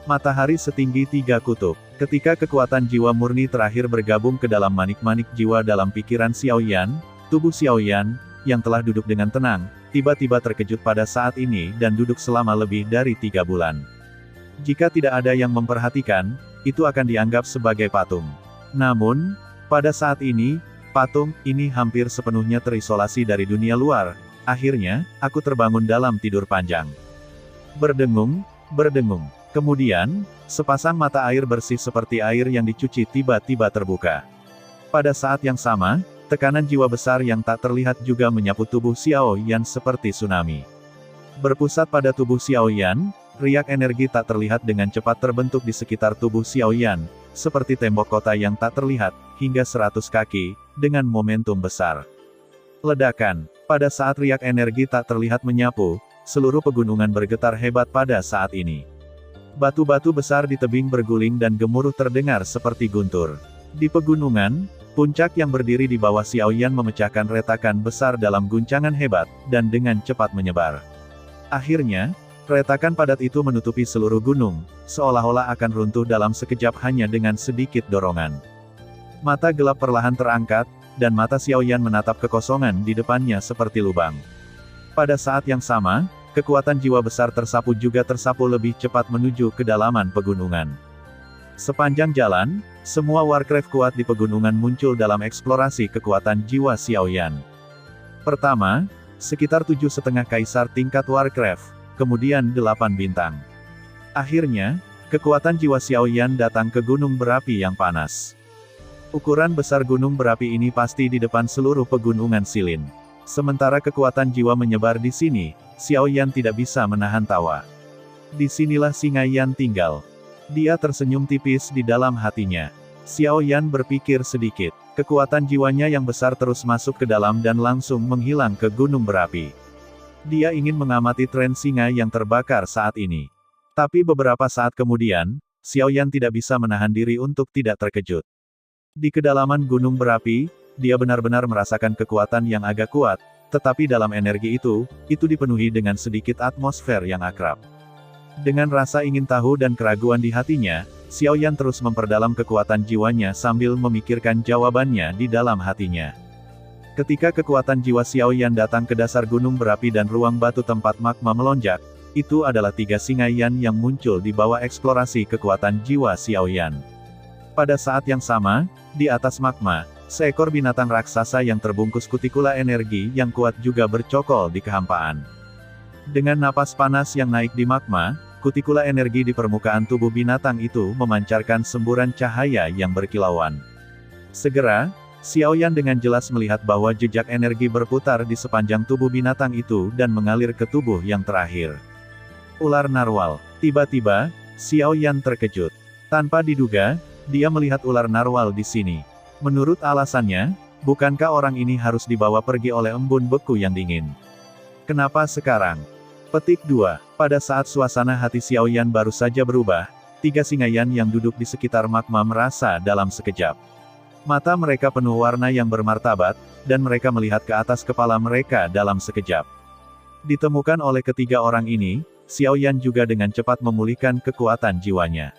S1: Matahari setinggi 3 kutub. Ketika kekuatan jiwa murni terakhir bergabung ke dalam manik-manik jiwa dalam pikiran Xiao Yan, tubuh Xiao Yan, yang telah duduk dengan tenang, tiba-tiba terkejut pada saat ini dan duduk selama lebih dari 3 bulan. Jika tidak ada yang memperhatikan, itu akan dianggap sebagai patung. Namun, pada saat ini, patung ini hampir sepenuhnya terisolasi dari dunia luar. Akhirnya, aku terbangun dalam tidur panjang. Berdengung, berdengung. Kemudian, sepasang mata air bersih seperti air yang dicuci tiba-tiba terbuka. Pada saat yang sama, tekanan jiwa besar yang tak terlihat juga menyapu tubuh Xiao Yan seperti tsunami. Berpusat pada tubuh Xiao Yan, riak energi tak terlihat dengan cepat terbentuk di sekitar tubuh Xiao Yan, seperti tembok kota yang tak terlihat, hingga 100 kaki, dengan momentum besar. Ledakan. Pada saat riak energi tak terlihat menyapu, seluruh pegunungan bergetar hebat pada saat ini. Batu-batu besar di tebing berguling dan gemuruh terdengar seperti guntur. Di pegunungan, puncak yang berdiri di bawah Xiao Yan memecahkan retakan besar dalam guncangan hebat, dan dengan cepat menyebar. Akhirnya, retakan padat itu menutupi seluruh gunung, seolah-olah akan runtuh dalam sekejap hanya dengan sedikit dorongan. Mata gelap perlahan terangkat, dan mata Xiao Yan menatap kekosongan di depannya seperti lubang. Pada saat yang sama, kekuatan jiwa besar tersapu juga tersapu lebih cepat menuju kedalaman pegunungan. Sepanjang jalan, semua Warcraft kuat di pegunungan muncul dalam eksplorasi kekuatan jiwa Xiao Yan. Pertama, sekitar 7,5 kaisar tingkat Warcraft, kemudian 8 bintang. Akhirnya, kekuatan jiwa Xiao Yan datang ke gunung berapi yang panas. Ukuran besar gunung berapi ini pasti di depan seluruh pegunungan Silin. Sementara kekuatan jiwa menyebar di sini, Xiao Yan tidak bisa menahan tawa. Disinilah Singa Yan tinggal. Dia tersenyum tipis di dalam hatinya. Xiao Yan berpikir sedikit. Kekuatan jiwanya yang besar terus masuk ke dalam dan langsung menghilang ke gunung berapi. Dia ingin mengamati tren singa yang terbakar saat ini. Tapi beberapa saat kemudian, Xiao Yan tidak bisa menahan diri untuk tidak terkejut. Di kedalaman gunung berapi, dia benar-benar merasakan kekuatan yang agak kuat, tetapi dalam energi itu dipenuhi dengan sedikit atmosfer yang akrab. Dengan rasa ingin tahu dan keraguan di hatinya, Xiao Yan terus memperdalam kekuatan jiwanya sambil memikirkan jawabannya di dalam hatinya. Ketika kekuatan jiwa Xiao Yan datang ke dasar gunung berapi dan ruang batu tempat magma melonjak, itu adalah 3 singa Yan yang muncul di bawah eksplorasi kekuatan jiwa Xiao Yan. Pada saat yang sama, di atas magma, seekor binatang raksasa yang terbungkus kutikula energi yang kuat juga bercokol di kehampaan. Dengan napas panas yang naik di magma, kutikula energi di permukaan tubuh binatang itu memancarkan semburan cahaya yang berkilauan. Segera, Xiao Yan dengan jelas melihat bahwa jejak energi berputar di sepanjang tubuh binatang itu dan mengalir ke tubuh yang terakhir. Ular narwal. Tiba-tiba, Xiao Yan terkejut. Tanpa diduga, dia melihat ular narwal di sini. Menurut alasannya, bukankah orang ini harus dibawa pergi oleh embun beku yang dingin? Kenapa sekarang? Petik 2. Pada saat suasana hati Xiao Yan baru saja berubah, 3 singa Yan yang duduk di sekitar magma merasa dalam sekejap. Mata mereka penuh warna yang bermartabat, dan mereka melihat ke atas kepala mereka dalam sekejap. Ditemukan oleh ketiga orang ini, Xiao Yan juga dengan cepat memulihkan kekuatan jiwanya.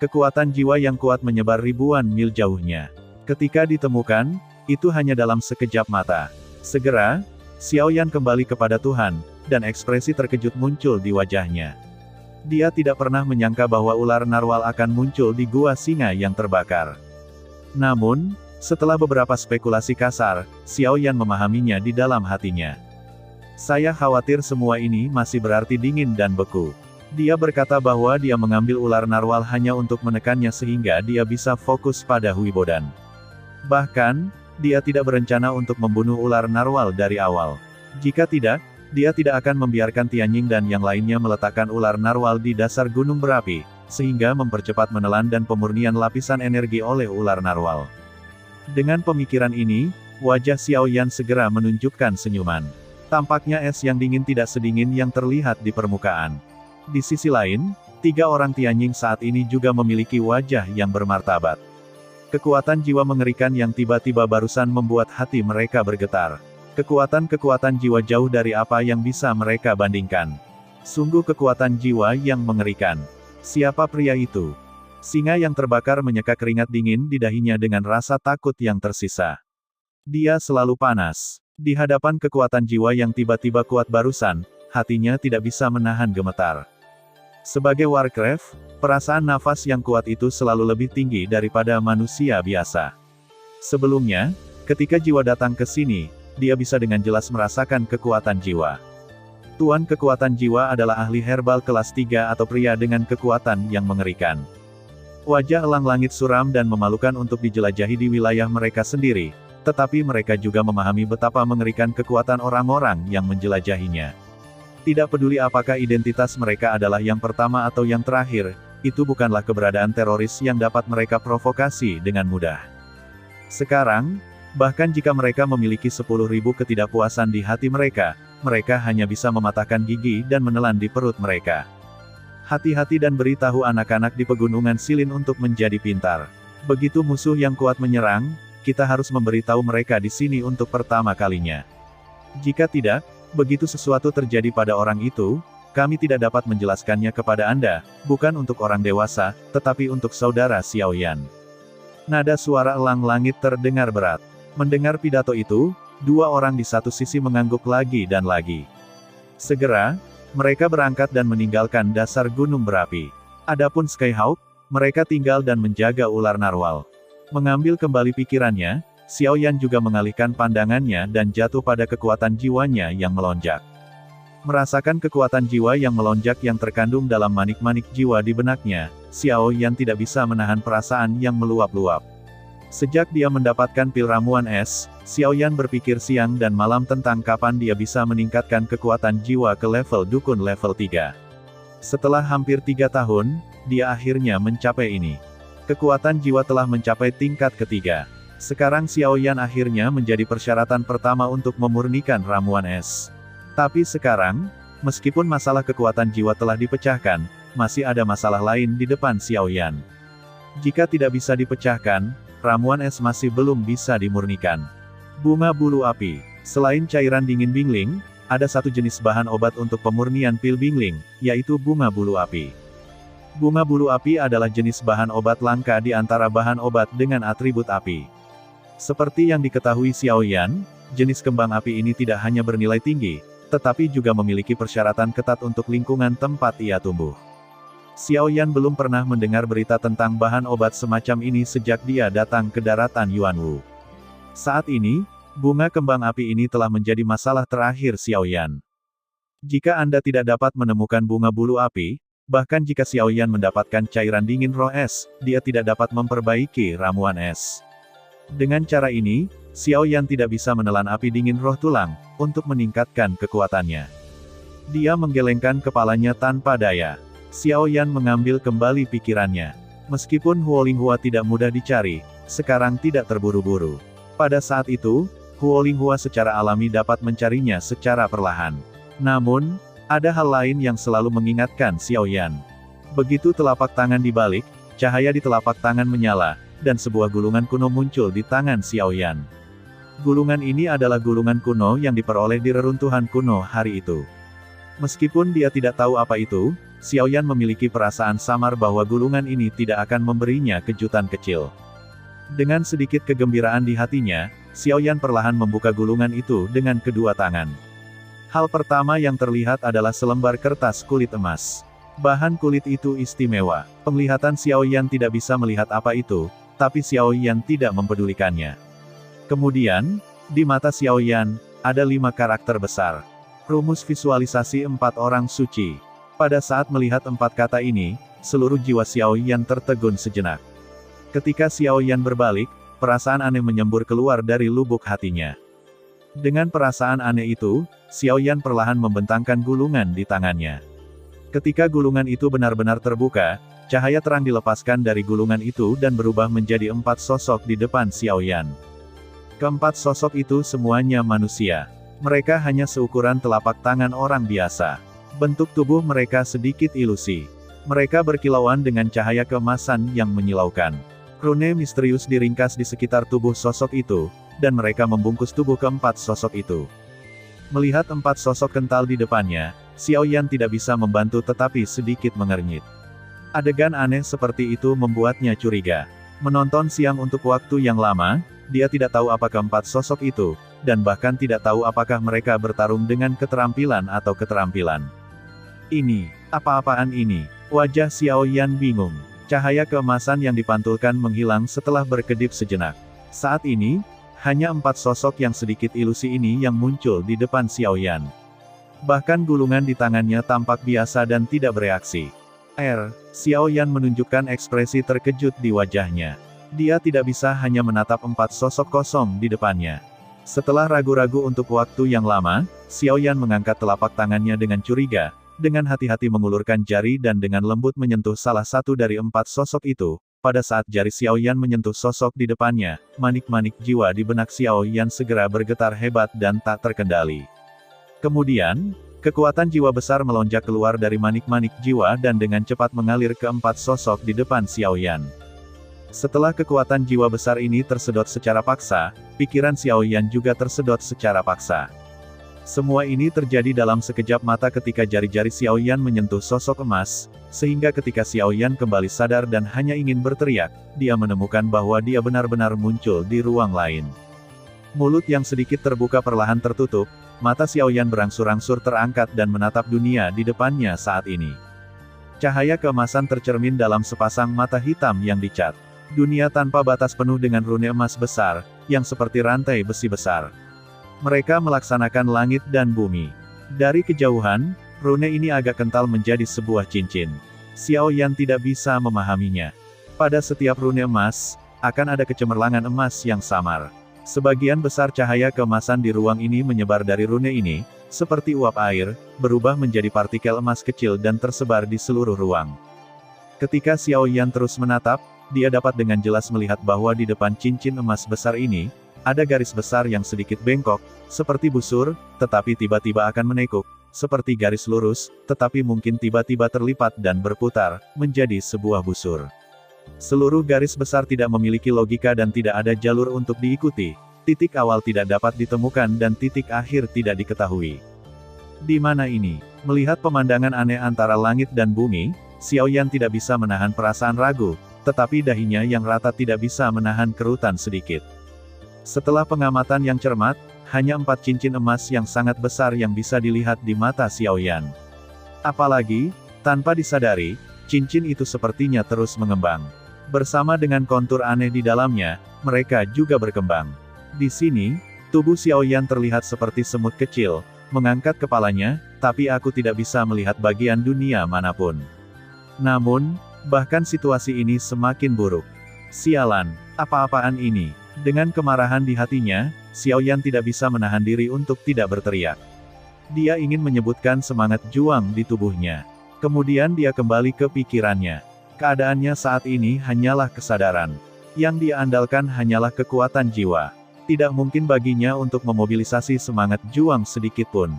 S1: Kekuatan jiwa yang kuat menyebar ribuan mil jauhnya. Ketika ditemukan, itu hanya dalam sekejap mata. Segera, Xiao Yan kembali kepada Tuhan, dan ekspresi terkejut muncul di wajahnya. Dia tidak pernah menyangka bahwa ular narwal akan muncul di gua singa yang terbakar. Namun, setelah beberapa spekulasi kasar, Xiao Yan memahaminya di dalam hatinya. Saya khawatir semua ini masih berarti dingin dan beku. Dia berkata bahwa dia mengambil ular narwal hanya untuk menekannya sehingga dia bisa fokus pada Huibodan. Bahkan, dia tidak berencana untuk membunuh ular narwal dari awal. Jika tidak, dia tidak akan membiarkan Tianying dan yang lainnya meletakkan ular narwal di dasar gunung berapi, sehingga mempercepat menelan dan pemurnian lapisan energi oleh ular narwal. Dengan pemikiran ini, wajah Xiao Yan segera menunjukkan senyuman. Tampaknya es yang dingin tidak sedingin yang terlihat di permukaan. Di sisi lain, 3 orang Tianying saat ini juga memiliki wajah yang bermartabat. Kekuatan jiwa mengerikan yang tiba-tiba barusan membuat hati mereka bergetar. Kekuatan-kekuatan jiwa jauh dari apa yang bisa mereka bandingkan. Sungguh kekuatan jiwa yang mengerikan. Siapa pria itu? Singa yang terbakar menyeka keringat dingin di dahinya dengan rasa takut yang tersisa. Dia selalu panas. Di hadapan kekuatan jiwa yang tiba-tiba kuat barusan, hatinya tidak bisa menahan gemetar. Sebagai Warcraft, perasaan nafas yang kuat itu selalu lebih tinggi daripada manusia biasa. Sebelumnya, ketika jiwa datang ke sini, dia bisa dengan jelas merasakan kekuatan jiwa. Tuan kekuatan jiwa adalah ahli herbal kelas 3 atau pria dengan kekuatan yang mengerikan. Wajah elang langit suram dan memalukan untuk dijelajahi di wilayah mereka sendiri, tetapi mereka juga memahami betapa mengerikan kekuatan orang-orang yang menjelajahinya. Tidak peduli apakah identitas mereka adalah yang pertama atau yang terakhir, itu bukanlah keberadaan teroris yang dapat mereka provokasi dengan mudah. Sekarang, bahkan jika mereka memiliki 10.000 ketidakpuasan di hati mereka, mereka hanya bisa mematahkan gigi dan menelan di perut mereka. Hati-hati dan beritahu anak-anak di pegunungan Silin untuk menjadi pintar. Begitu musuh yang kuat menyerang, kita harus memberitahu mereka di sini untuk pertama kalinya. Jika tidak, begitu sesuatu terjadi pada orang itu, kami tidak dapat menjelaskannya kepada Anda, bukan untuk orang dewasa, tetapi untuk saudara Xiao Yan. Nada suara elang langit terdengar berat. Mendengar pidato itu, 2 orang di satu sisi mengangguk lagi dan lagi. Segera, mereka berangkat dan meninggalkan dasar gunung berapi. Adapun Skyhawk, mereka tinggal dan menjaga ular narwal. Mengambil kembali pikirannya, Xiao Yan juga mengalihkan pandangannya dan jatuh pada kekuatan jiwanya yang melonjak. Merasakan kekuatan jiwa yang melonjak yang terkandung dalam manik-manik jiwa di benaknya, Xiao Yan tidak bisa menahan perasaan yang meluap-luap. Sejak dia mendapatkan pil ramuan es, Xiao Yan berpikir siang dan malam tentang kapan dia bisa meningkatkan kekuatan jiwa ke level dukun level 3. Setelah hampir 3 tahun, dia akhirnya mencapai ini. Kekuatan jiwa telah mencapai tingkat ketiga. Sekarang Xiao Yan akhirnya menjadi persyaratan pertama untuk memurnikan ramuan es. Tapi sekarang, meskipun masalah kekuatan jiwa telah dipecahkan, masih ada masalah lain di depan Xiao Yan. Jika tidak bisa dipecahkan, ramuan es masih belum bisa dimurnikan. Bunga bulu api. Selain cairan dingin Bingling, ada satu jenis bahan obat untuk pemurnian pil Bingling, yaitu bunga bulu api. Bunga bulu api adalah jenis bahan obat langka di antara bahan obat dengan atribut api. Seperti yang diketahui Xiao Yan, jenis kembang api ini tidak hanya bernilai tinggi, tetapi juga memiliki persyaratan ketat untuk lingkungan tempat ia tumbuh. Xiao Yan belum pernah mendengar berita tentang bahan obat semacam ini sejak dia datang ke daratan Yuanwu. Saat ini, bunga kembang api ini telah menjadi masalah terakhir Xiao Yan. Jika Anda tidak dapat menemukan bunga bulu api, bahkan jika Xiao Yan mendapatkan cairan dingin roh es, dia tidak dapat memperbaiki ramuan es. Dengan cara ini, Xiao Yan tidak bisa menelan api dingin roh tulang, untuk meningkatkan kekuatannya. Dia menggelengkan kepalanya tanpa daya. Xiao Yan mengambil kembali pikirannya. Meskipun Huo Linghua tidak mudah dicari, sekarang tidak terburu-buru. Pada saat itu, Huo Linghua secara alami dapat mencarinya secara perlahan. Namun, ada hal lain yang selalu mengingatkan Xiao Yan. Begitu telapak tangan dibalik, cahaya di telapak tangan menyala, dan sebuah gulungan kuno muncul di tangan Xiao Yan. Gulungan ini adalah gulungan kuno yang diperoleh di reruntuhan kuno hari itu. Meskipun dia tidak tahu apa itu, Xiao Yan memiliki perasaan samar bahwa gulungan ini tidak akan memberinya kejutan kecil. Dengan sedikit kegembiraan di hatinya, Xiao Yan perlahan membuka gulungan itu dengan kedua tangan. Hal pertama yang terlihat adalah selembar kertas kulit emas. Bahan kulit itu istimewa. Penglihatan Xiao Yan tidak bisa melihat apa itu, tapi Xiao Yan tidak mempedulikannya. Kemudian, di mata Xiao Yan, ada 5 karakter besar. Rumus visualisasi 4 orang suci. Pada saat melihat 4 kata ini, seluruh jiwa Xiao Yan tertegun sejenak. Ketika Xiao Yan berbalik, perasaan aneh menyembur keluar dari lubuk hatinya. Dengan perasaan aneh itu, Xiao Yan perlahan membentangkan gulungan di tangannya. Ketika gulungan itu benar-benar terbuka, cahaya terang dilepaskan dari gulungan itu dan berubah menjadi 4 sosok di depan Xiao Yan. Keempat sosok itu semuanya manusia. Mereka hanya seukuran telapak tangan orang biasa. Bentuk tubuh mereka sedikit ilusi. Mereka berkilauan dengan cahaya keemasan yang menyilaukan. Rune misterius diringkas di sekitar tubuh sosok itu, dan mereka membungkus tubuh keempat sosok itu. Melihat 4 sosok kental di depannya, Xiao Yan tidak bisa membantu tetapi sedikit mengernyit. Adegan aneh seperti itu membuatnya curiga. Menonton siang untuk waktu yang lama, dia tidak tahu apa keempat sosok itu, dan bahkan tidak tahu apakah mereka bertarung dengan keterampilan atau keterampilan. Ini, apa-apaan ini? Wajah Xiao Yan bingung. Cahaya keemasan yang dipantulkan menghilang setelah berkedip sejenak. Saat ini, hanya 4 sosok yang sedikit ilusi ini yang muncul di depan Xiao Yan. Bahkan gulungan di tangannya tampak biasa dan tidak bereaksi. Xiao Yan menunjukkan ekspresi terkejut di wajahnya. Dia tidak bisa hanya menatap 4 sosok kosong di depannya. Setelah ragu-ragu untuk waktu yang lama, Xiao Yan mengangkat telapak tangannya dengan curiga, dengan hati-hati mengulurkan jari dan dengan lembut menyentuh salah satu dari 4 sosok itu. Pada saat jari Xiao Yan menyentuh sosok di depannya, manik-manik jiwa di benak Xiao Yan segera bergetar hebat dan tak terkendali. Kemudian, kekuatan jiwa besar melonjak keluar dari manik-manik jiwa dan dengan cepat mengalir ke 4 sosok di depan Xiao Yan. Setelah kekuatan jiwa besar ini tersedot secara paksa, pikiran Xiao Yan juga tersedot secara paksa. Semua ini terjadi dalam sekejap mata ketika jari-jari Xiao Yan menyentuh sosok emas, sehingga ketika Xiao Yan kembali sadar dan hanya ingin berteriak, dia menemukan bahwa dia benar-benar muncul di ruang lain. Mulut yang sedikit terbuka perlahan tertutup, mata Xiao Yan berangsur-angsur terangkat dan menatap dunia di depannya saat ini. Cahaya keemasan tercermin dalam sepasang mata hitam yang dicat. Dunia tanpa batas penuh dengan rune emas besar, yang seperti rantai besi besar. Mereka melaksanakan langit dan bumi. Dari kejauhan, rune ini agak kental menjadi sebuah cincin. Xiao Yan tidak bisa memahaminya. Pada setiap rune emas, akan ada kecemerlangan emas yang samar. Sebagian besar cahaya keemasan di ruang ini menyebar dari rune ini, seperti uap air, berubah menjadi partikel emas kecil dan tersebar di seluruh ruang. Ketika Xiao Yan terus menatap, dia dapat dengan jelas melihat bahwa di depan cincin emas besar ini, ada garis besar yang sedikit bengkok, seperti busur, tetapi tiba-tiba akan menekuk, seperti garis lurus, tetapi mungkin tiba-tiba terlipat dan berputar, menjadi sebuah busur. Seluruh garis besar tidak memiliki logika dan tidak ada jalur untuk diikuti, titik awal tidak dapat ditemukan dan titik akhir tidak diketahui. Di mana ini? Melihat pemandangan aneh antara langit dan bumi, Xiao Yan tidak bisa menahan perasaan ragu, tetapi dahinya yang rata tidak bisa menahan kerutan sedikit. Setelah pengamatan yang cermat, hanya 4 cincin emas yang sangat besar yang bisa dilihat di mata Xiao Yan. Apalagi, tanpa disadari, cincin itu sepertinya terus mengembang. Bersama dengan kontur aneh di dalamnya, mereka juga berkembang. Di sini, tubuh Xiao Yan terlihat seperti semut kecil, mengangkat kepalanya, tapi aku tidak bisa melihat bagian dunia manapun. Namun, bahkan situasi ini semakin buruk. Sialan, apa-apaan ini? Dengan kemarahan di hatinya, Xiao Yan tidak bisa menahan diri untuk tidak berteriak. Dia ingin menyebutkan semangat juang di tubuhnya. Kemudian dia kembali ke pikirannya. Keadaannya saat ini hanyalah kesadaran. Yang dia andalkan hanyalah kekuatan jiwa. Tidak mungkin baginya untuk memobilisasi semangat juang sedikitpun.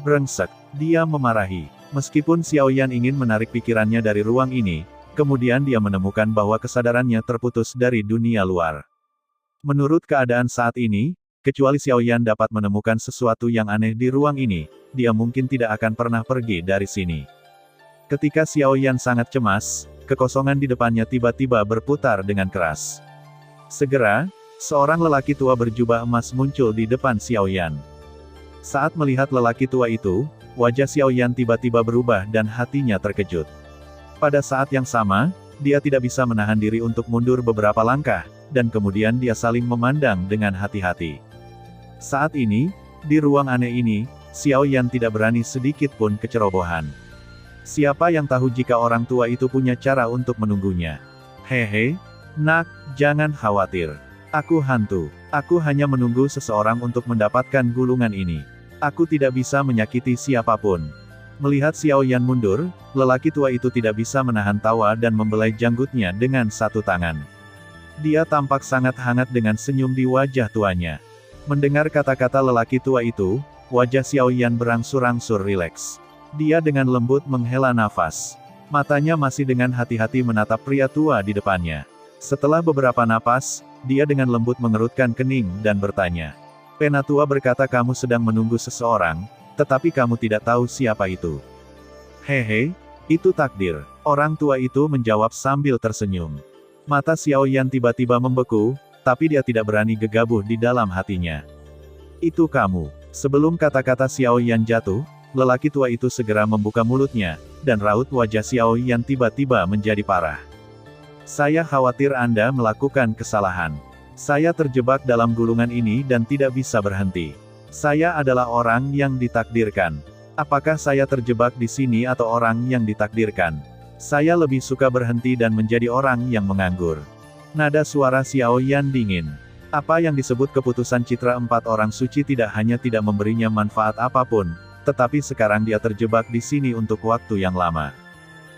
S1: Brengsek, dia memarahi. Meskipun Xiaoyan ingin menarik pikirannya dari ruang ini, kemudian dia menemukan bahwa kesadarannya terputus dari dunia luar. Menurut keadaan saat ini, kecuali Xiaoyan dapat menemukan sesuatu yang aneh di ruang ini, dia mungkin tidak akan pernah pergi dari sini. Ketika Xiaoyan sangat cemas, kekosongan di depannya tiba-tiba berputar dengan keras. Segera, seorang lelaki tua berjubah emas muncul di depan Xiaoyan. Saat melihat lelaki tua itu, wajah Xiaoyan tiba-tiba berubah dan hatinya terkejut. Pada saat yang sama, dia tidak bisa menahan diri untuk mundur beberapa langkah, dan kemudian dia saling memandang dengan hati-hati. Saat ini, di ruang aneh ini, Xiaoyan tidak berani sedikit pun kecerobohan. Siapa yang tahu jika orang tua itu punya cara untuk menunggunya? Hehe, nak, jangan khawatir. Aku hantu. Aku hanya menunggu seseorang untuk mendapatkan gulungan ini. Aku tidak bisa menyakiti siapapun. Melihat Xiaoyan mundur, lelaki tua itu tidak bisa menahan tawa dan membelai janggutnya dengan satu tangan. Dia tampak sangat hangat dengan senyum di wajah tuanya. Mendengar kata-kata lelaki tua itu, wajah Xiaoyan berangsur-angsur rileks. Dia dengan lembut menghela nafas. Matanya masih dengan hati-hati menatap pria tua di depannya. Setelah beberapa napas, dia dengan lembut mengerutkan kening dan bertanya. Penatua berkata kamu sedang menunggu seseorang, tetapi kamu tidak tahu siapa itu. Hehe, itu takdir. Orang tua itu menjawab sambil tersenyum. Mata Xiaoyan tiba-tiba membeku, tapi dia tidak berani gegabah di dalam hatinya. Itu kamu. Sebelum kata-kata Xiaoyan jatuh, lelaki tua itu segera membuka mulutnya, dan raut wajah Xiaoyan tiba-tiba menjadi parah. Saya khawatir Anda melakukan kesalahan. Saya terjebak dalam gulungan ini dan tidak bisa berhenti. Saya adalah orang yang ditakdirkan. Apakah saya terjebak di sini atau orang yang ditakdirkan? Saya lebih suka berhenti dan menjadi orang yang menganggur. Nada suara Xiaoyan dingin. Apa yang disebut keputusan citra 4 orang suci tidak hanya tidak memberinya manfaat apapun, tetapi sekarang dia terjebak di sini untuk waktu yang lama.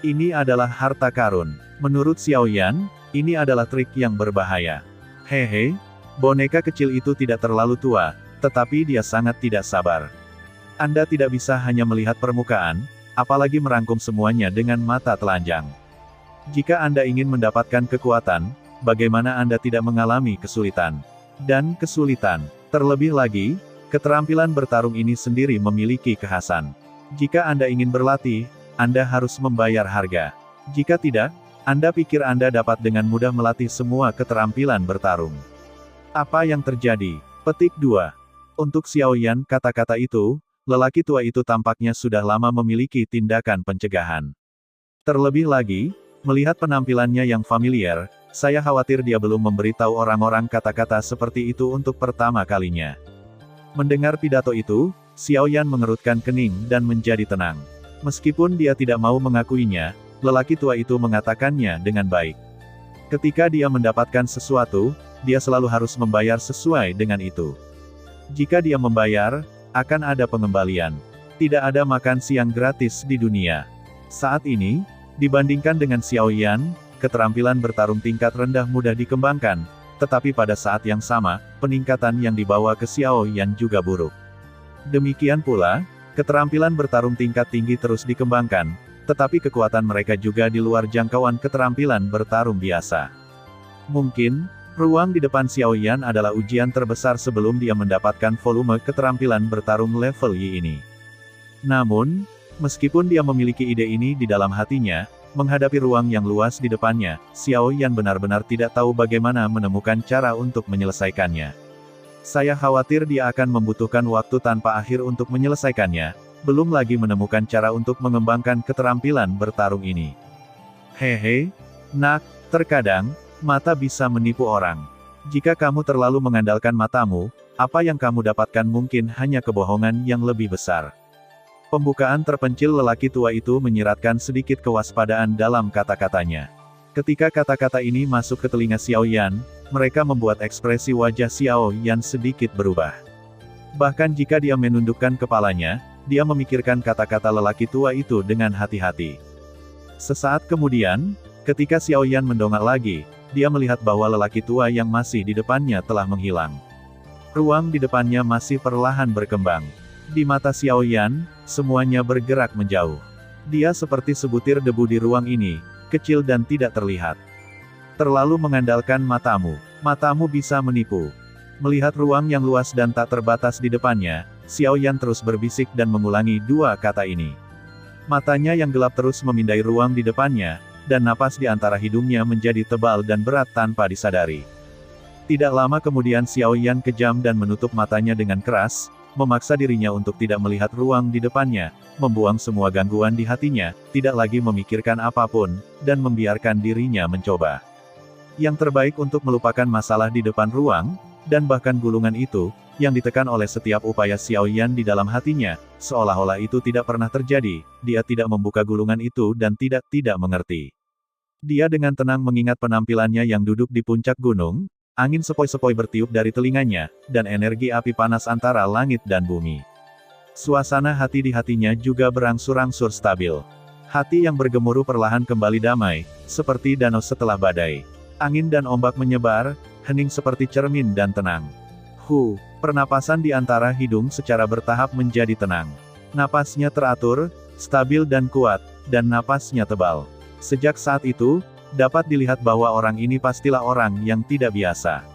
S1: Ini adalah harta karun. Menurut Xiaoyan, ini adalah trik yang berbahaya. Hehe, boneka kecil itu tidak terlalu tua, tetapi dia sangat tidak sabar. Anda tidak bisa hanya melihat permukaan, apalagi merangkum semuanya dengan mata telanjang. Jika Anda ingin mendapatkan kekuatan, bagaimana Anda tidak mengalami kesulitan? Dan kesulitan, terlebih lagi, keterampilan bertarung ini sendiri memiliki kekhasan. Jika Anda ingin berlatih, Anda harus membayar harga. Jika tidak, Anda pikir Anda dapat dengan mudah melatih semua keterampilan bertarung. Apa yang terjadi? Petik 2. Untuk Xiaoyan, kata-kata itu, lelaki tua itu tampaknya sudah lama memiliki tindakan pencegahan. Terlebih lagi, melihat penampilannya yang familiar, saya khawatir dia belum memberitahu orang-orang kata-kata seperti itu untuk pertama kalinya. Mendengar pidato itu, Xiaoyan mengerutkan kening dan menjadi tenang. Meskipun dia tidak mau mengakuinya, lelaki tua itu mengatakannya dengan baik. Ketika dia mendapatkan sesuatu, dia selalu harus membayar sesuai dengan itu. Jika dia membayar, akan ada pengembalian. Tidak ada makan siang gratis di dunia. Saat ini, dibandingkan dengan Xiaoyan, keterampilan bertarung tingkat rendah mudah dikembangkan, tetapi pada saat yang sama, peningkatan yang dibawa ke Xiaoyan juga buruk. Demikian pula, keterampilan bertarung tingkat tinggi terus dikembangkan, tetapi kekuatan mereka juga di luar jangkauan keterampilan bertarung biasa. Mungkin, ruang di depan Xiaoyan adalah ujian terbesar sebelum dia mendapatkan volume keterampilan bertarung level Y ini. Namun, meskipun dia memiliki ide ini di dalam hatinya, menghadapi ruang yang luas di depannya, Xiaoyan benar-benar tidak tahu bagaimana menemukan cara untuk menyelesaikannya. Saya khawatir dia akan membutuhkan waktu tanpa akhir untuk menyelesaikannya, belum lagi menemukan cara untuk mengembangkan keterampilan bertarung ini. Hehe, nak, terkadang, mata bisa menipu orang. Jika kamu terlalu mengandalkan matamu, apa yang kamu dapatkan mungkin hanya kebohongan yang lebih besar. Pembukaan terpencil lelaki tua itu menyiratkan sedikit kewaspadaan dalam kata-katanya. Ketika kata-kata ini masuk ke telinga Xiaoyan, mereka membuat ekspresi wajah Xiaoyan sedikit berubah. Bahkan jika dia menundukkan kepalanya, dia memikirkan kata-kata lelaki tua itu dengan hati-hati. Sesaat kemudian, ketika Xiao Yan mendongak lagi, dia melihat bahwa lelaki tua yang masih di depannya telah menghilang. Ruang di depannya masih perlahan berkembang. Di mata Xiao Yan, semuanya bergerak menjauh. Dia seperti sebutir debu di ruang ini, kecil dan tidak terlihat. Terlalu mengandalkan matamu. Matamu bisa menipu. Melihat ruang yang luas dan tak terbatas di depannya, Xiao Yan terus berbisik dan mengulangi dua kata ini. Matanya yang gelap terus memindai ruang di depannya, dan napas di antara hidungnya menjadi tebal dan berat tanpa disadari. Tidak lama kemudian Xiao Yan kejam dan menutup matanya dengan keras, memaksa dirinya untuk tidak melihat ruang di depannya, membuang semua gangguan di hatinya, tidak lagi memikirkan apapun, dan membiarkan dirinya mencoba. Yang terbaik untuk melupakan masalah di depan ruang, dan bahkan gulungan itu, yang ditekan oleh setiap upaya Xiao Yan di dalam hatinya, seolah-olah itu tidak pernah terjadi, dia tidak membuka gulungan itu dan tidak mengerti. Dia dengan tenang mengingat penampilannya yang duduk di puncak gunung, angin sepoi-sepoi bertiup dari telinganya, dan energi api panas antara langit dan bumi. Suasana hati di hatinya juga berangsur-angsur stabil. Hati yang bergemuruh perlahan kembali damai, seperti danau setelah badai. Angin dan ombak menyebar, hening seperti cermin dan tenang. Pernapasan di antara hidung secara bertahap menjadi tenang. Napasnya teratur, stabil dan kuat, dan napasnya tebal. Sejak saat itu, dapat dilihat bahwa orang ini pastilah orang yang tidak biasa.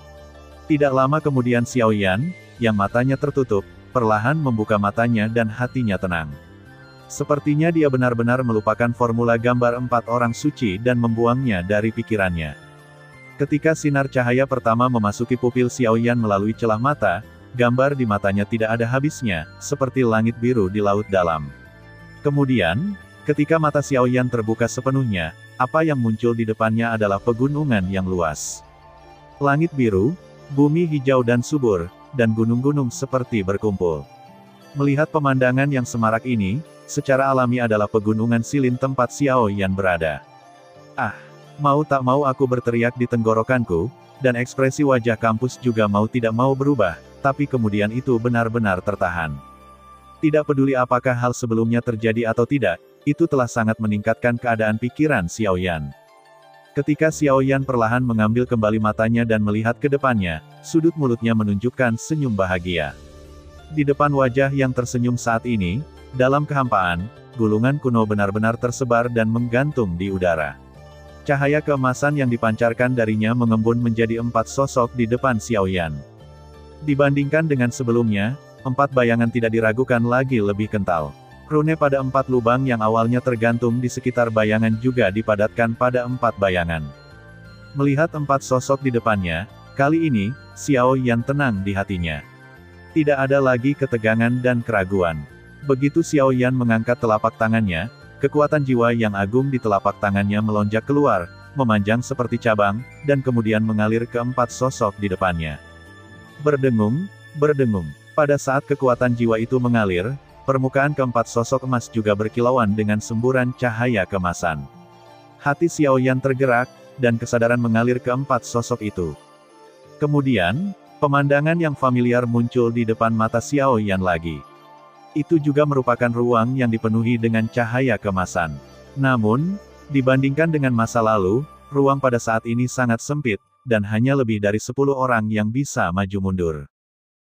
S1: Tidak lama kemudian Xiao Yan, yang matanya tertutup, perlahan membuka matanya dan hatinya tenang. Sepertinya dia benar-benar melupakan formula gambar 4 orang suci dan membuangnya dari pikirannya. Ketika sinar cahaya pertama memasuki pupil Xiao Yan melalui celah mata, gambar di matanya tidak ada habisnya, seperti langit biru di laut dalam. Kemudian, ketika mata Xiao Yan terbuka sepenuhnya, apa yang muncul di depannya adalah pegunungan yang luas. Langit biru, bumi hijau dan subur, dan gunung-gunung seperti berkumpul. Melihat pemandangan yang semarak ini, secara alami adalah pegunungan Silin tempat Xiao Yan berada. Mau tak mau aku berteriak di tenggorokanku, dan ekspresi wajah kampus juga mau tidak mau berubah, tapi kemudian itu benar-benar tertahan. Tidak peduli apakah hal sebelumnya terjadi atau tidak, itu telah sangat meningkatkan keadaan pikiran Xiao Yan. Ketika Xiao Yan perlahan mengambil kembali matanya dan melihat ke depannya, sudut mulutnya menunjukkan senyum bahagia. Di depan wajah yang tersenyum saat ini, dalam kehampaan, gulungan kuno benar-benar tersebar dan menggantung di udara. Cahaya keemasan yang dipancarkan darinya mengembun menjadi 4 sosok di depan Xiao Yan. Dibandingkan dengan sebelumnya, 4 bayangan tidak diragukan lagi lebih kental. Rune pada 4 lubang yang awalnya tergantung di sekitar bayangan juga dipadatkan pada 4 bayangan. Melihat 4 sosok di depannya, kali ini, Xiao Yan tenang di hatinya. Tidak ada lagi ketegangan dan keraguan. Begitu Xiao Yan mengangkat telapak tangannya, kekuatan jiwa yang agung di telapak tangannya melonjak keluar, memanjang seperti cabang, dan kemudian mengalir ke 4 sosok di depannya. Berdengung. Pada saat kekuatan jiwa itu mengalir, permukaan ke-4 sosok emas juga berkilauan dengan semburan cahaya keemasan. Hati Xiao Yan tergerak, dan kesadaran mengalir ke 4 sosok itu. Kemudian, pemandangan yang familiar muncul di depan mata Xiao Yan lagi. Itu juga merupakan ruang yang dipenuhi dengan cahaya keemasan. Namun, dibandingkan dengan masa lalu, ruang pada saat ini sangat sempit, dan hanya lebih dari 10 orang yang bisa maju mundur.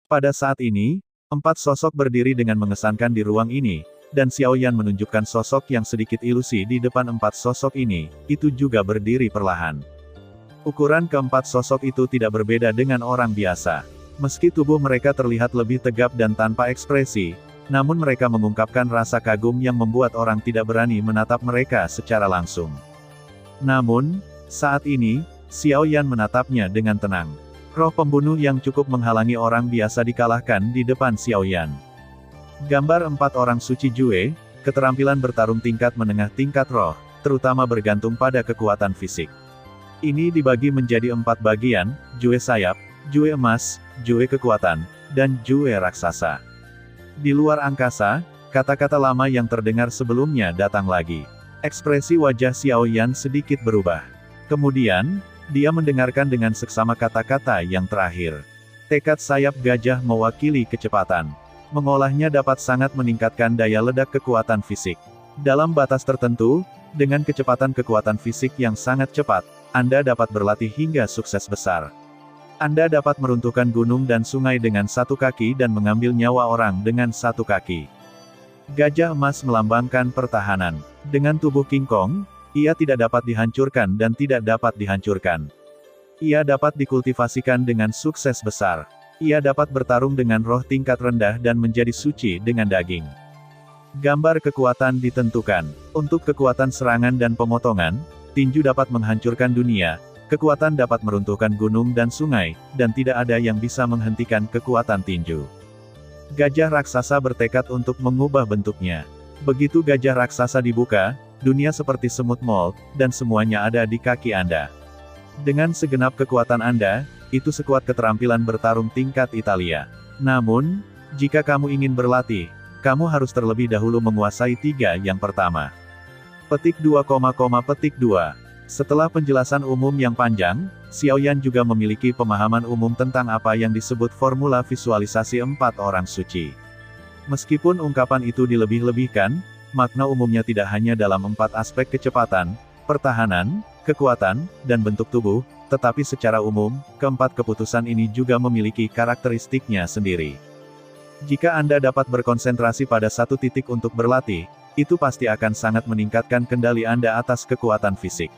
S1: Pada saat ini, 4 sosok berdiri dengan mengesankan di ruang ini, dan Xiao Yan menunjukkan sosok yang sedikit ilusi di depan 4 sosok ini, itu juga berdiri perlahan. Ukuran ke-4 sosok itu tidak berbeda dengan orang biasa. Meski tubuh mereka terlihat lebih tegap dan tanpa ekspresi, namun mereka mengungkapkan rasa kagum yang membuat orang tidak berani menatap mereka secara langsung. Namun, saat ini, Xiao Yan menatapnya dengan tenang. Roh pembunuh yang cukup menghalangi orang biasa dikalahkan di depan Xiao Yan. Gambar 4 orang suci Jue, keterampilan bertarung tingkat menengah tingkat roh, terutama bergantung pada kekuatan fisik. Ini dibagi menjadi 4 bagian, Jue sayap, Jue emas, Jue kekuatan, dan Jue raksasa. Di luar angkasa, kata-kata lama yang terdengar sebelumnya datang lagi. Ekspresi wajah Xiao Yan sedikit berubah. Kemudian, dia mendengarkan dengan seksama kata-kata yang terakhir. Tekad sayap gajah mewakili kecepatan. Mengolahnya dapat sangat meningkatkan daya ledak kekuatan fisik. Dalam batas tertentu, dengan kecepatan kekuatan fisik yang sangat cepat, Anda dapat berlatih hingga sukses besar. Anda dapat meruntuhkan gunung dan sungai dengan satu kaki dan mengambil nyawa orang dengan satu kaki. Gajah emas melambangkan pertahanan. Dengan tubuh King Kong, ia tidak dapat dihancurkan dan tidak dapat dihancurkan. Ia dapat dikultivasikan dengan sukses besar. Ia dapat bertarung dengan roh tingkat rendah dan menjadi suci dengan daging. Gambar kekuatan ditentukan. Untuk kekuatan serangan dan pemotongan, tinju dapat menghancurkan dunia, kekuatan dapat meruntuhkan gunung dan sungai, dan tidak ada yang bisa menghentikan kekuatan tinju. Gajah raksasa bertekad untuk mengubah bentuknya. Begitu gajah raksasa dibuka, dunia seperti semut mold, dan semuanya ada di kaki Anda. Dengan segenap kekuatan Anda, itu sekuat keterampilan bertarung tingkat Italia. Namun, jika kamu ingin berlatih, kamu harus terlebih dahulu menguasai 3 yang pertama. Petik 2, petik 2. Setelah penjelasan umum yang panjang, Xiaoyan juga memiliki pemahaman umum tentang apa yang disebut formula visualisasi 4 orang suci. Meskipun ungkapan itu dilebih-lebihkan, makna umumnya tidak hanya dalam 4 aspek kecepatan, pertahanan, kekuatan, dan bentuk tubuh, tetapi secara umum, keempat keputusan ini juga memiliki karakteristiknya sendiri. Jika Anda dapat berkonsentrasi pada satu titik untuk berlatih, itu pasti akan sangat meningkatkan kendali Anda atas kekuatan fisik.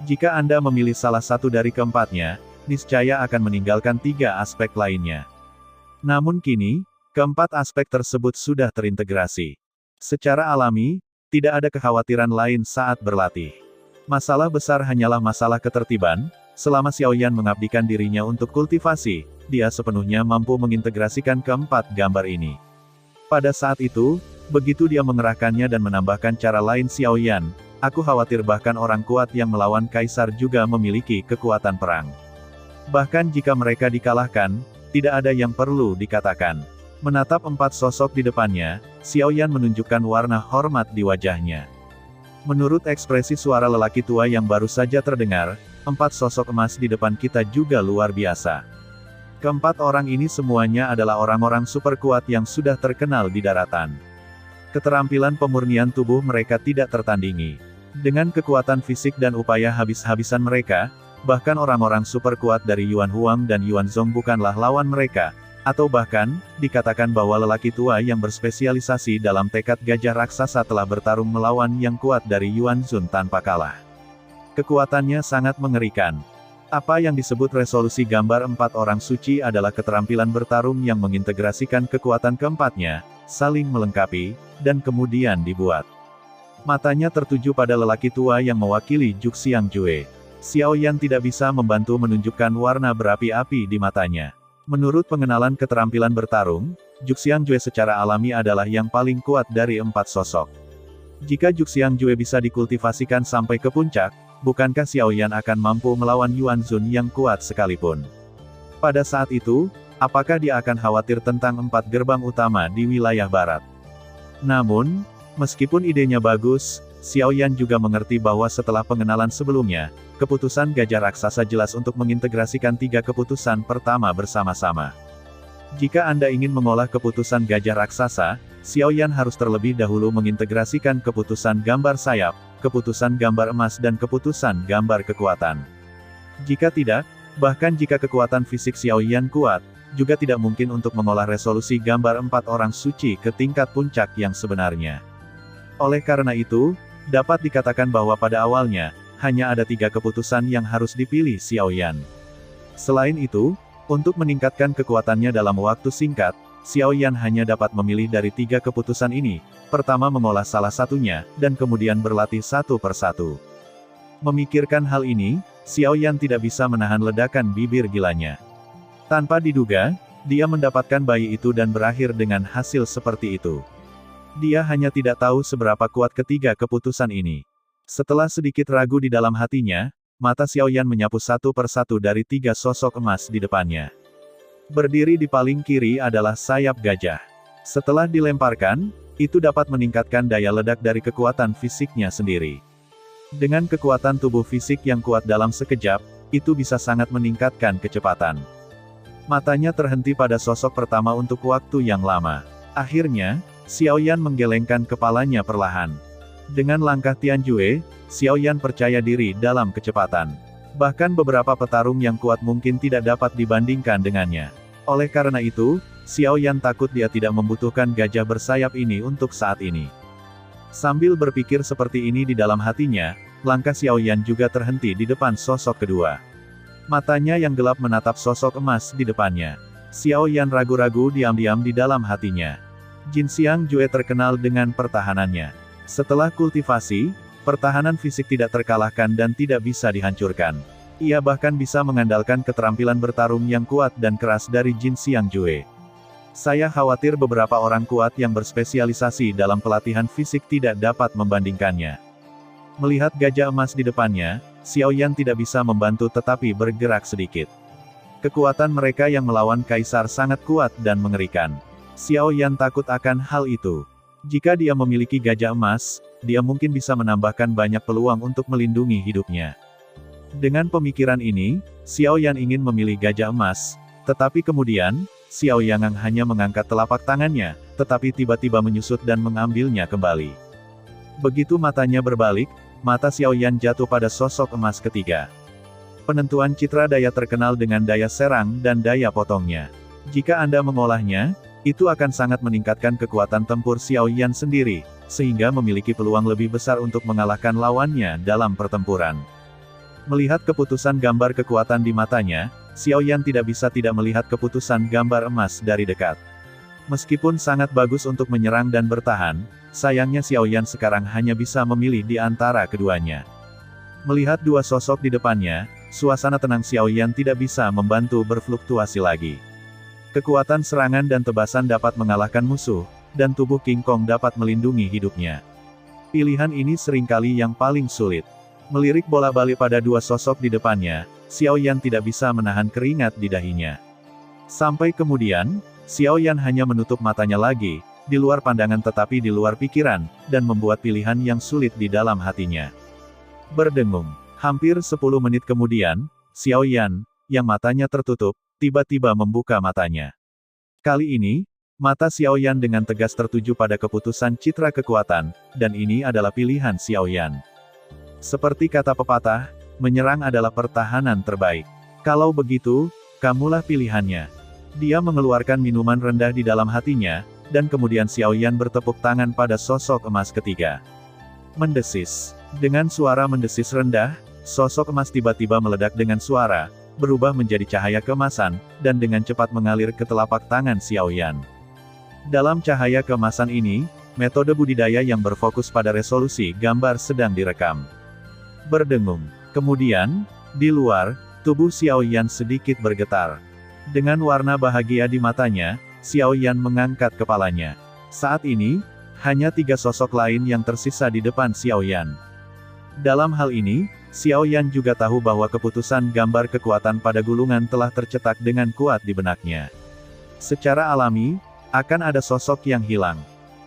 S1: Jika Anda memilih salah satu dari keempatnya, niscaya akan meninggalkan 3 aspek lainnya. Namun kini, keempat aspek tersebut sudah terintegrasi. Secara alami, tidak ada kekhawatiran lain saat berlatih. Masalah besar hanyalah masalah ketertiban. Selama Xiaoyan mengabdikan dirinya untuk kultivasi, dia sepenuhnya mampu mengintegrasikan keempat gambar ini. Pada saat itu, begitu dia mengerahkannya dan menambahkan cara lain Xiaoyan, aku khawatir bahkan orang kuat yang melawan kaisar juga memiliki kekuatan perang. Bahkan jika mereka dikalahkan, tidak ada yang perlu dikatakan. Menatap 4 sosok di depannya, Xiaoyan menunjukkan warna hormat di wajahnya. Menurut ekspresi suara lelaki tua yang baru saja terdengar, 4 sosok emas di depan kita juga luar biasa. Keempat orang ini semuanya adalah orang-orang super kuat yang sudah terkenal di daratan. Keterampilan pemurnian tubuh mereka tidak tertandingi. Dengan kekuatan fisik dan upaya habis-habisan mereka, bahkan orang-orang super kuat dari Yuan Huang dan Yuan Zhong bukanlah lawan mereka. Atau bahkan, dikatakan bahwa lelaki tua yang berspesialisasi dalam tekad gajah raksasa telah bertarung melawan yang kuat dari Yuan Zun tanpa kalah. Kekuatannya sangat mengerikan. Apa yang disebut resolusi gambar 4 orang suci adalah keterampilan bertarung yang mengintegrasikan kekuatan keempatnya, saling melengkapi, dan kemudian dibuat. Matanya tertuju pada lelaki tua yang mewakili Juxiang Jue. Xiaoyan tidak bisa membantu menunjukkan warna berapi-api di matanya. Menurut pengenalan keterampilan bertarung, Juxiang Jue secara alami adalah yang paling kuat dari 4 sosok. Jika Juxiang Jue bisa dikultivasikan sampai ke puncak, bukankah Xiaoyan akan mampu melawan Yuan Zun yang kuat sekalipun? Pada saat itu, apakah dia akan khawatir tentang 4 gerbang utama di wilayah barat? Namun, meskipun idenya bagus, Xiaoyan juga mengerti bahwa setelah pengenalan sebelumnya, keputusan gajah raksasa jelas untuk mengintegrasikan 3 keputusan pertama bersama-sama. Jika Anda ingin mengolah keputusan gajah raksasa, Xiaoyan harus terlebih dahulu mengintegrasikan keputusan gambar sayap, keputusan gambar emas dan keputusan gambar kekuatan. Jika tidak, bahkan jika kekuatan fisik Xiaoyan kuat, juga tidak mungkin untuk mengolah resolusi gambar 4 orang suci ke tingkat puncak yang sebenarnya. Oleh karena itu, dapat dikatakan bahwa pada awalnya, hanya ada 3 keputusan yang harus dipilih Xiaoyan. Selain itu, untuk meningkatkan kekuatannya dalam waktu singkat, Xiaoyan hanya dapat memilih dari 3 keputusan ini, pertama mengolah salah satunya, dan kemudian berlatih satu persatu. Memikirkan hal ini, Xiaoyan tidak bisa menahan ledakan bibir gilanya. Tanpa diduga, dia mendapatkan bayi itu dan berakhir dengan hasil seperti itu. Dia hanya tidak tahu seberapa kuat ketiga keputusan ini. Setelah sedikit ragu di dalam hatinya, mata Xiaoyan menyapu satu persatu dari 3 sosok emas di depannya. Berdiri di paling kiri adalah sayap gajah. Setelah dilemparkan, itu dapat meningkatkan daya ledak dari kekuatan fisiknya sendiri. Dengan kekuatan tubuh fisik yang kuat dalam sekejap, itu bisa sangat meningkatkan kecepatan. Matanya terhenti pada sosok pertama untuk waktu yang lama. Akhirnya, Xiaoyan menggelengkan kepalanya perlahan. Dengan langkah Tianjue, Xiaoyan percaya diri dalam kecepatan. Bahkan beberapa petarung yang kuat mungkin tidak dapat dibandingkan dengannya. Oleh karena itu, Xiaoyan takut dia tidak membutuhkan gajah bersayap ini untuk saat ini. Sambil berpikir seperti ini di dalam hatinya, langkah Xiaoyan juga terhenti di depan sosok kedua. Matanya yang gelap menatap sosok emas di depannya. Xiaoyan ragu-ragu diam-diam di dalam hatinya. Jin Xiangjue terkenal dengan pertahanannya. Setelah kultivasi, pertahanan fisik tidak terkalahkan dan tidak bisa dihancurkan. Ia bahkan bisa mengandalkan keterampilan bertarung yang kuat dan keras dari Jin Xiangjue. Saya khawatir beberapa orang kuat yang berspesialisasi dalam pelatihan fisik tidak dapat membandingkannya. Melihat gajah emas di depannya, Xiaoyan tidak bisa membantu tetapi bergerak sedikit. Kekuatan mereka yang melawan kaisar sangat kuat dan mengerikan. Xiaoyan takut akan hal itu. Jika dia memiliki gajah emas, dia mungkin bisa menambahkan banyak peluang untuk melindungi hidupnya. Dengan pemikiran ini, Xiaoyan ingin memilih gajah emas, tetapi kemudian, Xiaoyan hanya mengangkat telapak tangannya, tetapi tiba-tiba menyusut dan mengambilnya kembali. Begitu matanya berbalik, mata Xiaoyan jatuh pada sosok emas ketiga. Penentuan citra daya terkenal dengan daya serang dan daya potongnya. Jika Anda mengolahnya, itu akan sangat meningkatkan kekuatan tempur Xiaoyan sendiri, sehingga memiliki peluang lebih besar untuk mengalahkan lawannya dalam pertempuran. Melihat keputusan gambar kekuatan di matanya, Xiaoyan tidak bisa tidak melihat keputusan gambar emas dari dekat. Meskipun sangat bagus untuk menyerang dan bertahan, sayangnya Xiaoyan sekarang hanya bisa memilih di antara keduanya. Melihat dua sosok di depannya, suasana tenang Xiaoyan tidak bisa membantu berfluktuasi lagi. Kekuatan serangan dan tebasan dapat mengalahkan musuh, dan tubuh King Kong dapat melindungi hidupnya. Pilihan ini seringkali yang paling sulit. Melirik bola-balik pada dua sosok di depannya, Xiaoyan tidak bisa menahan keringat di dahinya. Sampai kemudian, Xiaoyan hanya menutup matanya lagi, di luar pandangan tetapi di luar pikiran, dan membuat pilihan yang sulit di dalam hatinya. Berdengung. Hampir 10 menit kemudian, Xiaoyan, yang matanya tertutup, tiba-tiba membuka matanya. Kali ini, mata Xiaoyan dengan tegas tertuju pada keputusan citra kekuatan, dan ini adalah pilihan Xiaoyan. Seperti kata pepatah, menyerang adalah pertahanan terbaik. Kalau begitu, kamulah pilihannya. Dia mengeluarkan minuman rendah di dalam hatinya, dan kemudian Xiaoyan bertepuk tangan pada sosok emas ketiga. Mendesis. Dengan suara mendesis rendah, sosok emas tiba-tiba meledak dengan suara, berubah menjadi cahaya keemasan, dan dengan cepat mengalir ke telapak tangan Xiaoyan. Dalam cahaya keemasan ini, metode budidaya yang berfokus pada resolusi gambar sedang direkam. Berdengung. Kemudian, di luar, tubuh Xiaoyan sedikit bergetar. Dengan warna bahagia di matanya, Xiaoyan mengangkat kepalanya. Saat ini, hanya 3 sosok lain yang tersisa di depan Xiaoyan. Dalam hal ini, Xiaoyan juga tahu bahwa keputusan gambar kekuatan pada gulungan telah tercetak dengan kuat di benaknya. Secara alami, akan ada sosok yang hilang.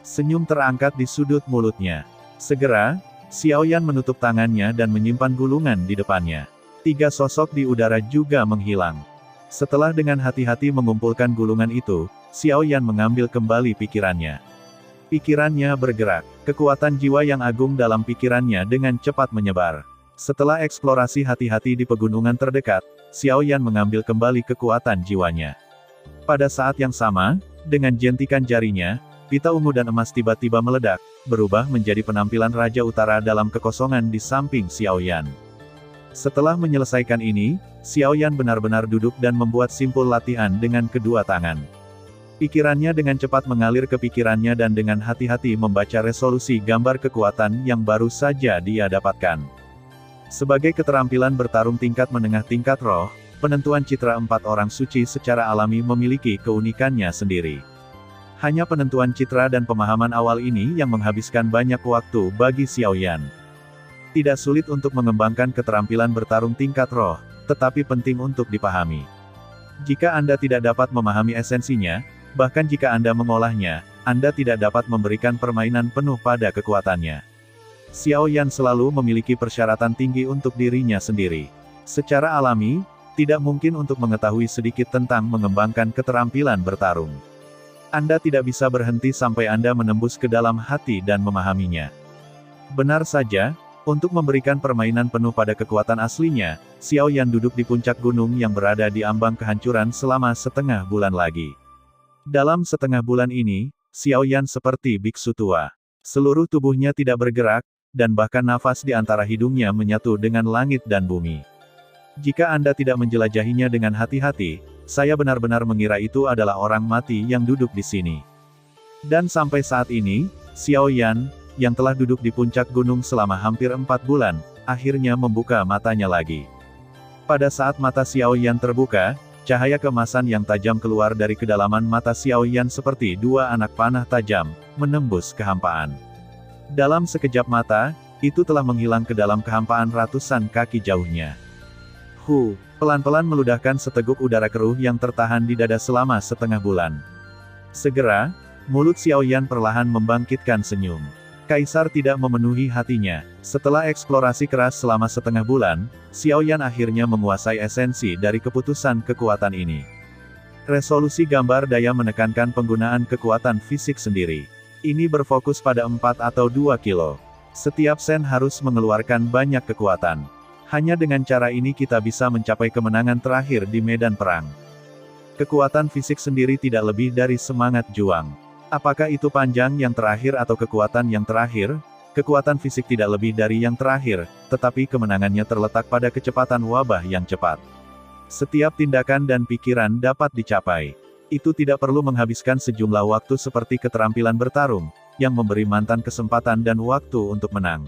S1: Senyum terangkat di sudut mulutnya. Segera, Xiaoyan menutup tangannya dan menyimpan gulungan di depannya. 3 sosok di udara juga menghilang. Setelah dengan hati-hati mengumpulkan gulungan itu, Xiaoyan mengambil kembali pikirannya. Pikirannya bergerak. Kekuatan jiwa yang agung dalam pikirannya dengan cepat menyebar. Setelah eksplorasi hati-hati di pegunungan terdekat, Xiaoyan mengambil kembali kekuatan jiwanya. Pada saat yang sama, dengan jentikan jarinya, pita ungu dan emas tiba-tiba meledak, berubah menjadi penampilan Raja Utara dalam kekosongan di samping Xiaoyan. Setelah menyelesaikan ini, Xiaoyan benar-benar duduk dan membuat simpul latihan dengan kedua tangan. Pikirannya dengan cepat mengalir ke pikirannya dan dengan hati-hati membaca resolusi gambar kekuatan yang baru saja dia dapatkan. Sebagai keterampilan bertarung tingkat menengah tingkat roh, penentuan citra 4 orang suci secara alami memiliki keunikannya sendiri. Hanya penentuan citra dan pemahaman awal ini yang menghabiskan banyak waktu bagi Xiaoyan. Tidak sulit untuk mengembangkan keterampilan bertarung tingkat roh, tetapi penting untuk dipahami. Jika Anda tidak dapat memahami esensinya, bahkan jika Anda mengolahnya, Anda tidak dapat memberikan permainan penuh pada kekuatannya. Xiaoyan selalu memiliki persyaratan tinggi untuk dirinya sendiri. Secara alami, tidak mungkin untuk mengetahui sedikit tentang mengembangkan keterampilan bertarung. Anda tidak bisa berhenti sampai Anda menembus ke dalam hati dan memahaminya. Benar saja, untuk memberikan permainan penuh pada kekuatan aslinya, Xiao Yan duduk di puncak gunung yang berada di ambang kehancuran selama setengah bulan lagi. Dalam setengah bulan ini, Xiao Yan seperti biksu tua. Seluruh tubuhnya tidak bergerak, dan bahkan nafas di antara hidungnya menyatu dengan langit dan bumi. Jika Anda tidak menjelajahinya dengan hati-hati, saya benar-benar mengira itu adalah orang mati yang duduk di sini. Dan sampai saat ini, Xiao Yan, yang telah duduk di puncak gunung selama hampir 4 bulan, akhirnya membuka matanya lagi. Pada saat mata Xiao Yan terbuka, cahaya keemasan yang tajam keluar dari kedalaman mata Xiao Yan seperti dua anak panah tajam, menembus kehampaan. Dalam sekejap mata, itu telah menghilang ke dalam kehampaan ratusan kaki jauhnya. Pelan-pelan meludahkan seteguk udara keruh yang tertahan di dada selama setengah bulan. Segera, mulut Xiao Yan perlahan membangkitkan senyum. Kaisar tidak memenuhi hatinya. Setelah eksplorasi keras selama setengah bulan, Xiao Yan akhirnya menguasai esensi dari keputusan kekuatan ini. Resolusi gambar daya menekankan penggunaan kekuatan fisik sendiri. Ini berfokus pada 4 atau 2 kilo. Setiap sen harus mengeluarkan banyak kekuatan. Hanya dengan cara ini kita bisa mencapai kemenangan terakhir di medan perang. Kekuatan fisik sendiri tidak lebih dari semangat juang. Apakah itu panjang yang terakhir atau kekuatan yang terakhir? Kekuatan fisik tidak lebih dari yang terakhir, tetapi kemenangannya terletak pada kecepatan wabah yang cepat. Setiap tindakan dan pikiran dapat dicapai. Itu tidak perlu menghabiskan sejumlah waktu seperti keterampilan bertarung, yang memberi mantan kesempatan dan waktu untuk menang.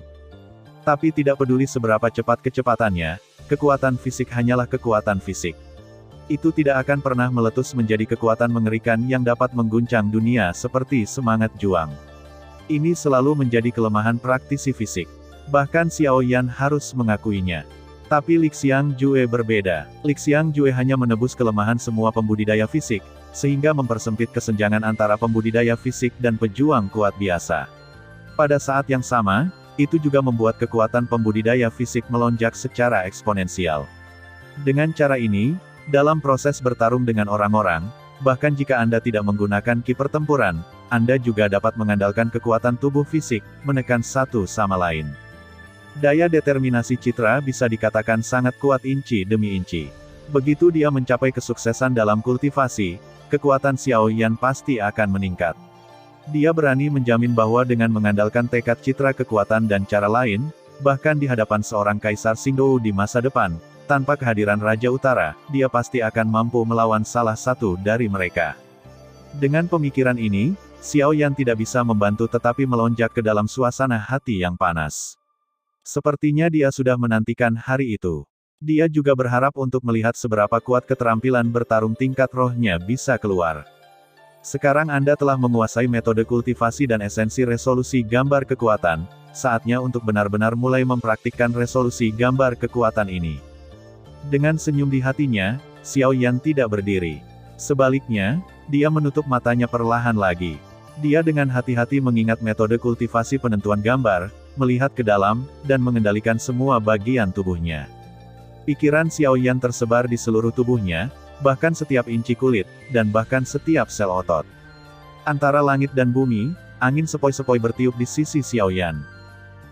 S1: Tapi tidak peduli seberapa cepat kecepatannya, kekuatan fisik hanyalah kekuatan fisik. Itu tidak akan pernah meletus menjadi kekuatan mengerikan yang dapat mengguncang dunia seperti semangat juang. Ini selalu menjadi kelemahan praktisi fisik. Bahkan Xiao Yan harus mengakuinya. Tapi Lixiang Jue berbeda. Lixiang Jue hanya menebus kelemahan semua pembudidaya fisik, sehingga mempersempit kesenjangan antara pembudidaya fisik dan pejuang kuat biasa. Pada saat yang sama, itu juga membuat kekuatan pembudidaya fisik melonjak secara eksponensial. Dengan cara ini, dalam proses bertarung dengan orang-orang, bahkan jika Anda tidak menggunakan ki pertempuran, Anda juga dapat mengandalkan kekuatan tubuh fisik, menekan satu sama lain. Daya determinasi Citra bisa dikatakan sangat kuat inci demi inci. Begitu dia mencapai kesuksesan dalam kultivasi, kekuatan Xiao Yan pasti akan meningkat. Dia berani menjamin bahwa dengan mengandalkan tekad Citra kekuatan dan cara lain, bahkan di hadapan seorang Kaisar Xingdou di masa depan, tanpa kehadiran Raja Utara, dia pasti akan mampu melawan salah satu dari mereka. Dengan pemikiran ini, Xiao Yan tidak bisa membantu tetapi melonjak ke dalam suasana hati yang panas. Sepertinya dia sudah menantikan hari itu. Dia juga berharap untuk melihat seberapa kuat keterampilan bertarung tingkat rohnya bisa keluar. Sekarang Anda telah menguasai metode kultivasi dan esensi resolusi gambar kekuatan, saatnya untuk benar-benar mulai mempraktikkan resolusi gambar kekuatan ini. Dengan senyum di hatinya, Xiao Yan tidak berdiri. Sebaliknya, dia menutup matanya perlahan lagi. Dia dengan hati-hati mengingat metode kultivasi penentuan gambar, melihat ke dalam, dan mengendalikan semua bagian tubuhnya. Pikiran Xiao Yan tersebar di seluruh tubuhnya, bahkan setiap inci kulit, dan bahkan setiap sel otot. Antara langit dan bumi, angin sepoi-sepoi bertiup di sisi Xiao Yan.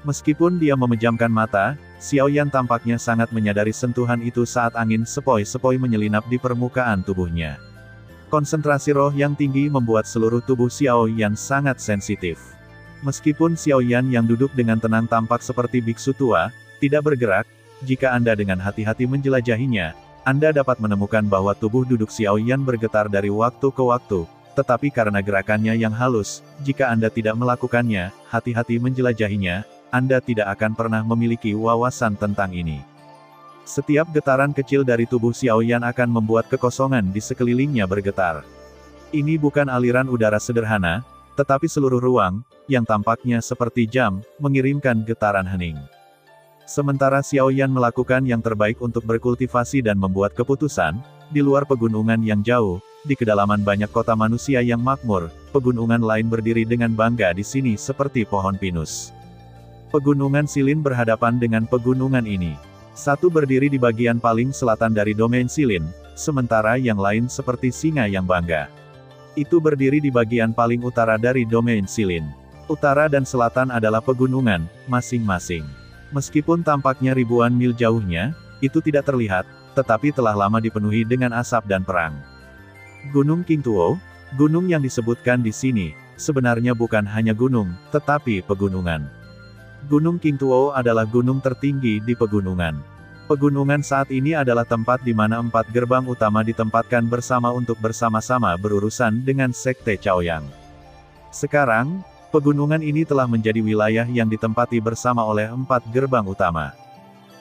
S1: Meskipun dia memejamkan mata, Xiao Yan tampaknya sangat menyadari sentuhan itu saat angin sepoi-sepoi menyelinap di permukaan tubuhnya. Konsentrasi roh yang tinggi membuat seluruh tubuh Xiao Yan sangat sensitif. Meskipun Xiao Yan yang duduk dengan tenang tampak seperti biksu tua, tidak bergerak, jika Anda dengan hati-hati menjelajahinya, Anda dapat menemukan bahwa tubuh duduk Xiao Yan bergetar dari waktu ke waktu, tetapi karena gerakannya yang halus, jika Anda tidak melakukannya, hati-hati menjelajahinya, Anda tidak akan pernah memiliki wawasan tentang ini. Setiap getaran kecil dari tubuh Xiao Yan akan membuat kekosongan di sekelilingnya bergetar. Ini bukan aliran udara sederhana, tetapi seluruh ruang, yang tampaknya seperti jam, mengirimkan getaran hening. Sementara Xiao Yan melakukan yang terbaik untuk berkultivasi dan membuat keputusan, di luar pegunungan yang jauh, di kedalaman banyak kota manusia yang makmur, pegunungan lain berdiri dengan bangga di sini seperti pohon pinus. Pegunungan Silin berhadapan dengan pegunungan ini. Satu berdiri di bagian paling selatan dari domain Silin, sementara yang lain seperti singa yang bangga. Itu berdiri di bagian paling utara dari domain Silin. Utara dan selatan adalah pegunungan, masing-masing. Meskipun tampaknya ribuan mil jauhnya, itu tidak terlihat, tetapi telah lama dipenuhi dengan asap dan perang. Gunung Qingtuo, gunung yang disebutkan di sini, sebenarnya bukan hanya gunung, tetapi pegunungan. Gunung Qingtuo adalah gunung tertinggi di pegunungan. Pegunungan saat ini adalah tempat di mana 4 gerbang utama ditempatkan bersama untuk bersama-sama berurusan dengan Sekte Chaoyang. Sekarang, pegunungan ini telah menjadi wilayah yang ditempati bersama oleh 4 gerbang utama.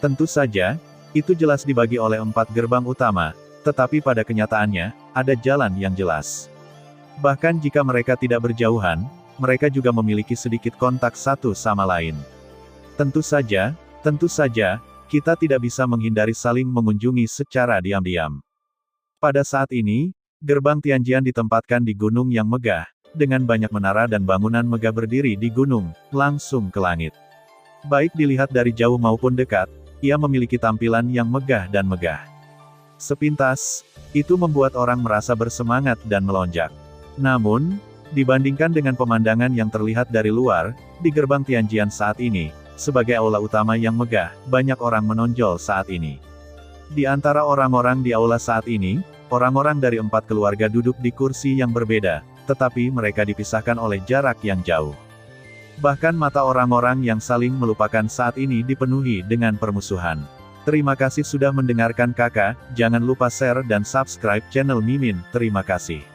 S1: Tentu saja, itu jelas dibagi oleh 4 gerbang utama, tetapi pada kenyataannya, ada jalan yang jelas. Bahkan jika mereka tidak berjauhan, mereka juga memiliki sedikit kontak satu sama lain. Tentu saja, kita tidak bisa menghindari saling mengunjungi secara diam-diam. Pada saat ini, gerbang Tianjian ditempatkan di gunung yang megah, dengan banyak menara dan bangunan megah berdiri di gunung, langsung ke langit. Baik dilihat dari jauh maupun dekat, ia memiliki tampilan yang megah dan megah. Sepintas, itu membuat orang merasa bersemangat dan melonjak. Namun, dibandingkan dengan pemandangan yang terlihat dari luar, di gerbang Tianjian saat ini, sebagai aula utama yang megah, banyak orang menonjol saat ini. Di antara orang-orang di aula saat ini, orang-orang dari 4 keluarga duduk di kursi yang berbeda, tetapi mereka dipisahkan oleh jarak yang jauh. Bahkan mata orang-orang yang saling melupakan saat ini dipenuhi dengan permusuhan. Terima kasih sudah mendengarkan kakak, jangan lupa share dan subscribe channel Mimin, terima kasih.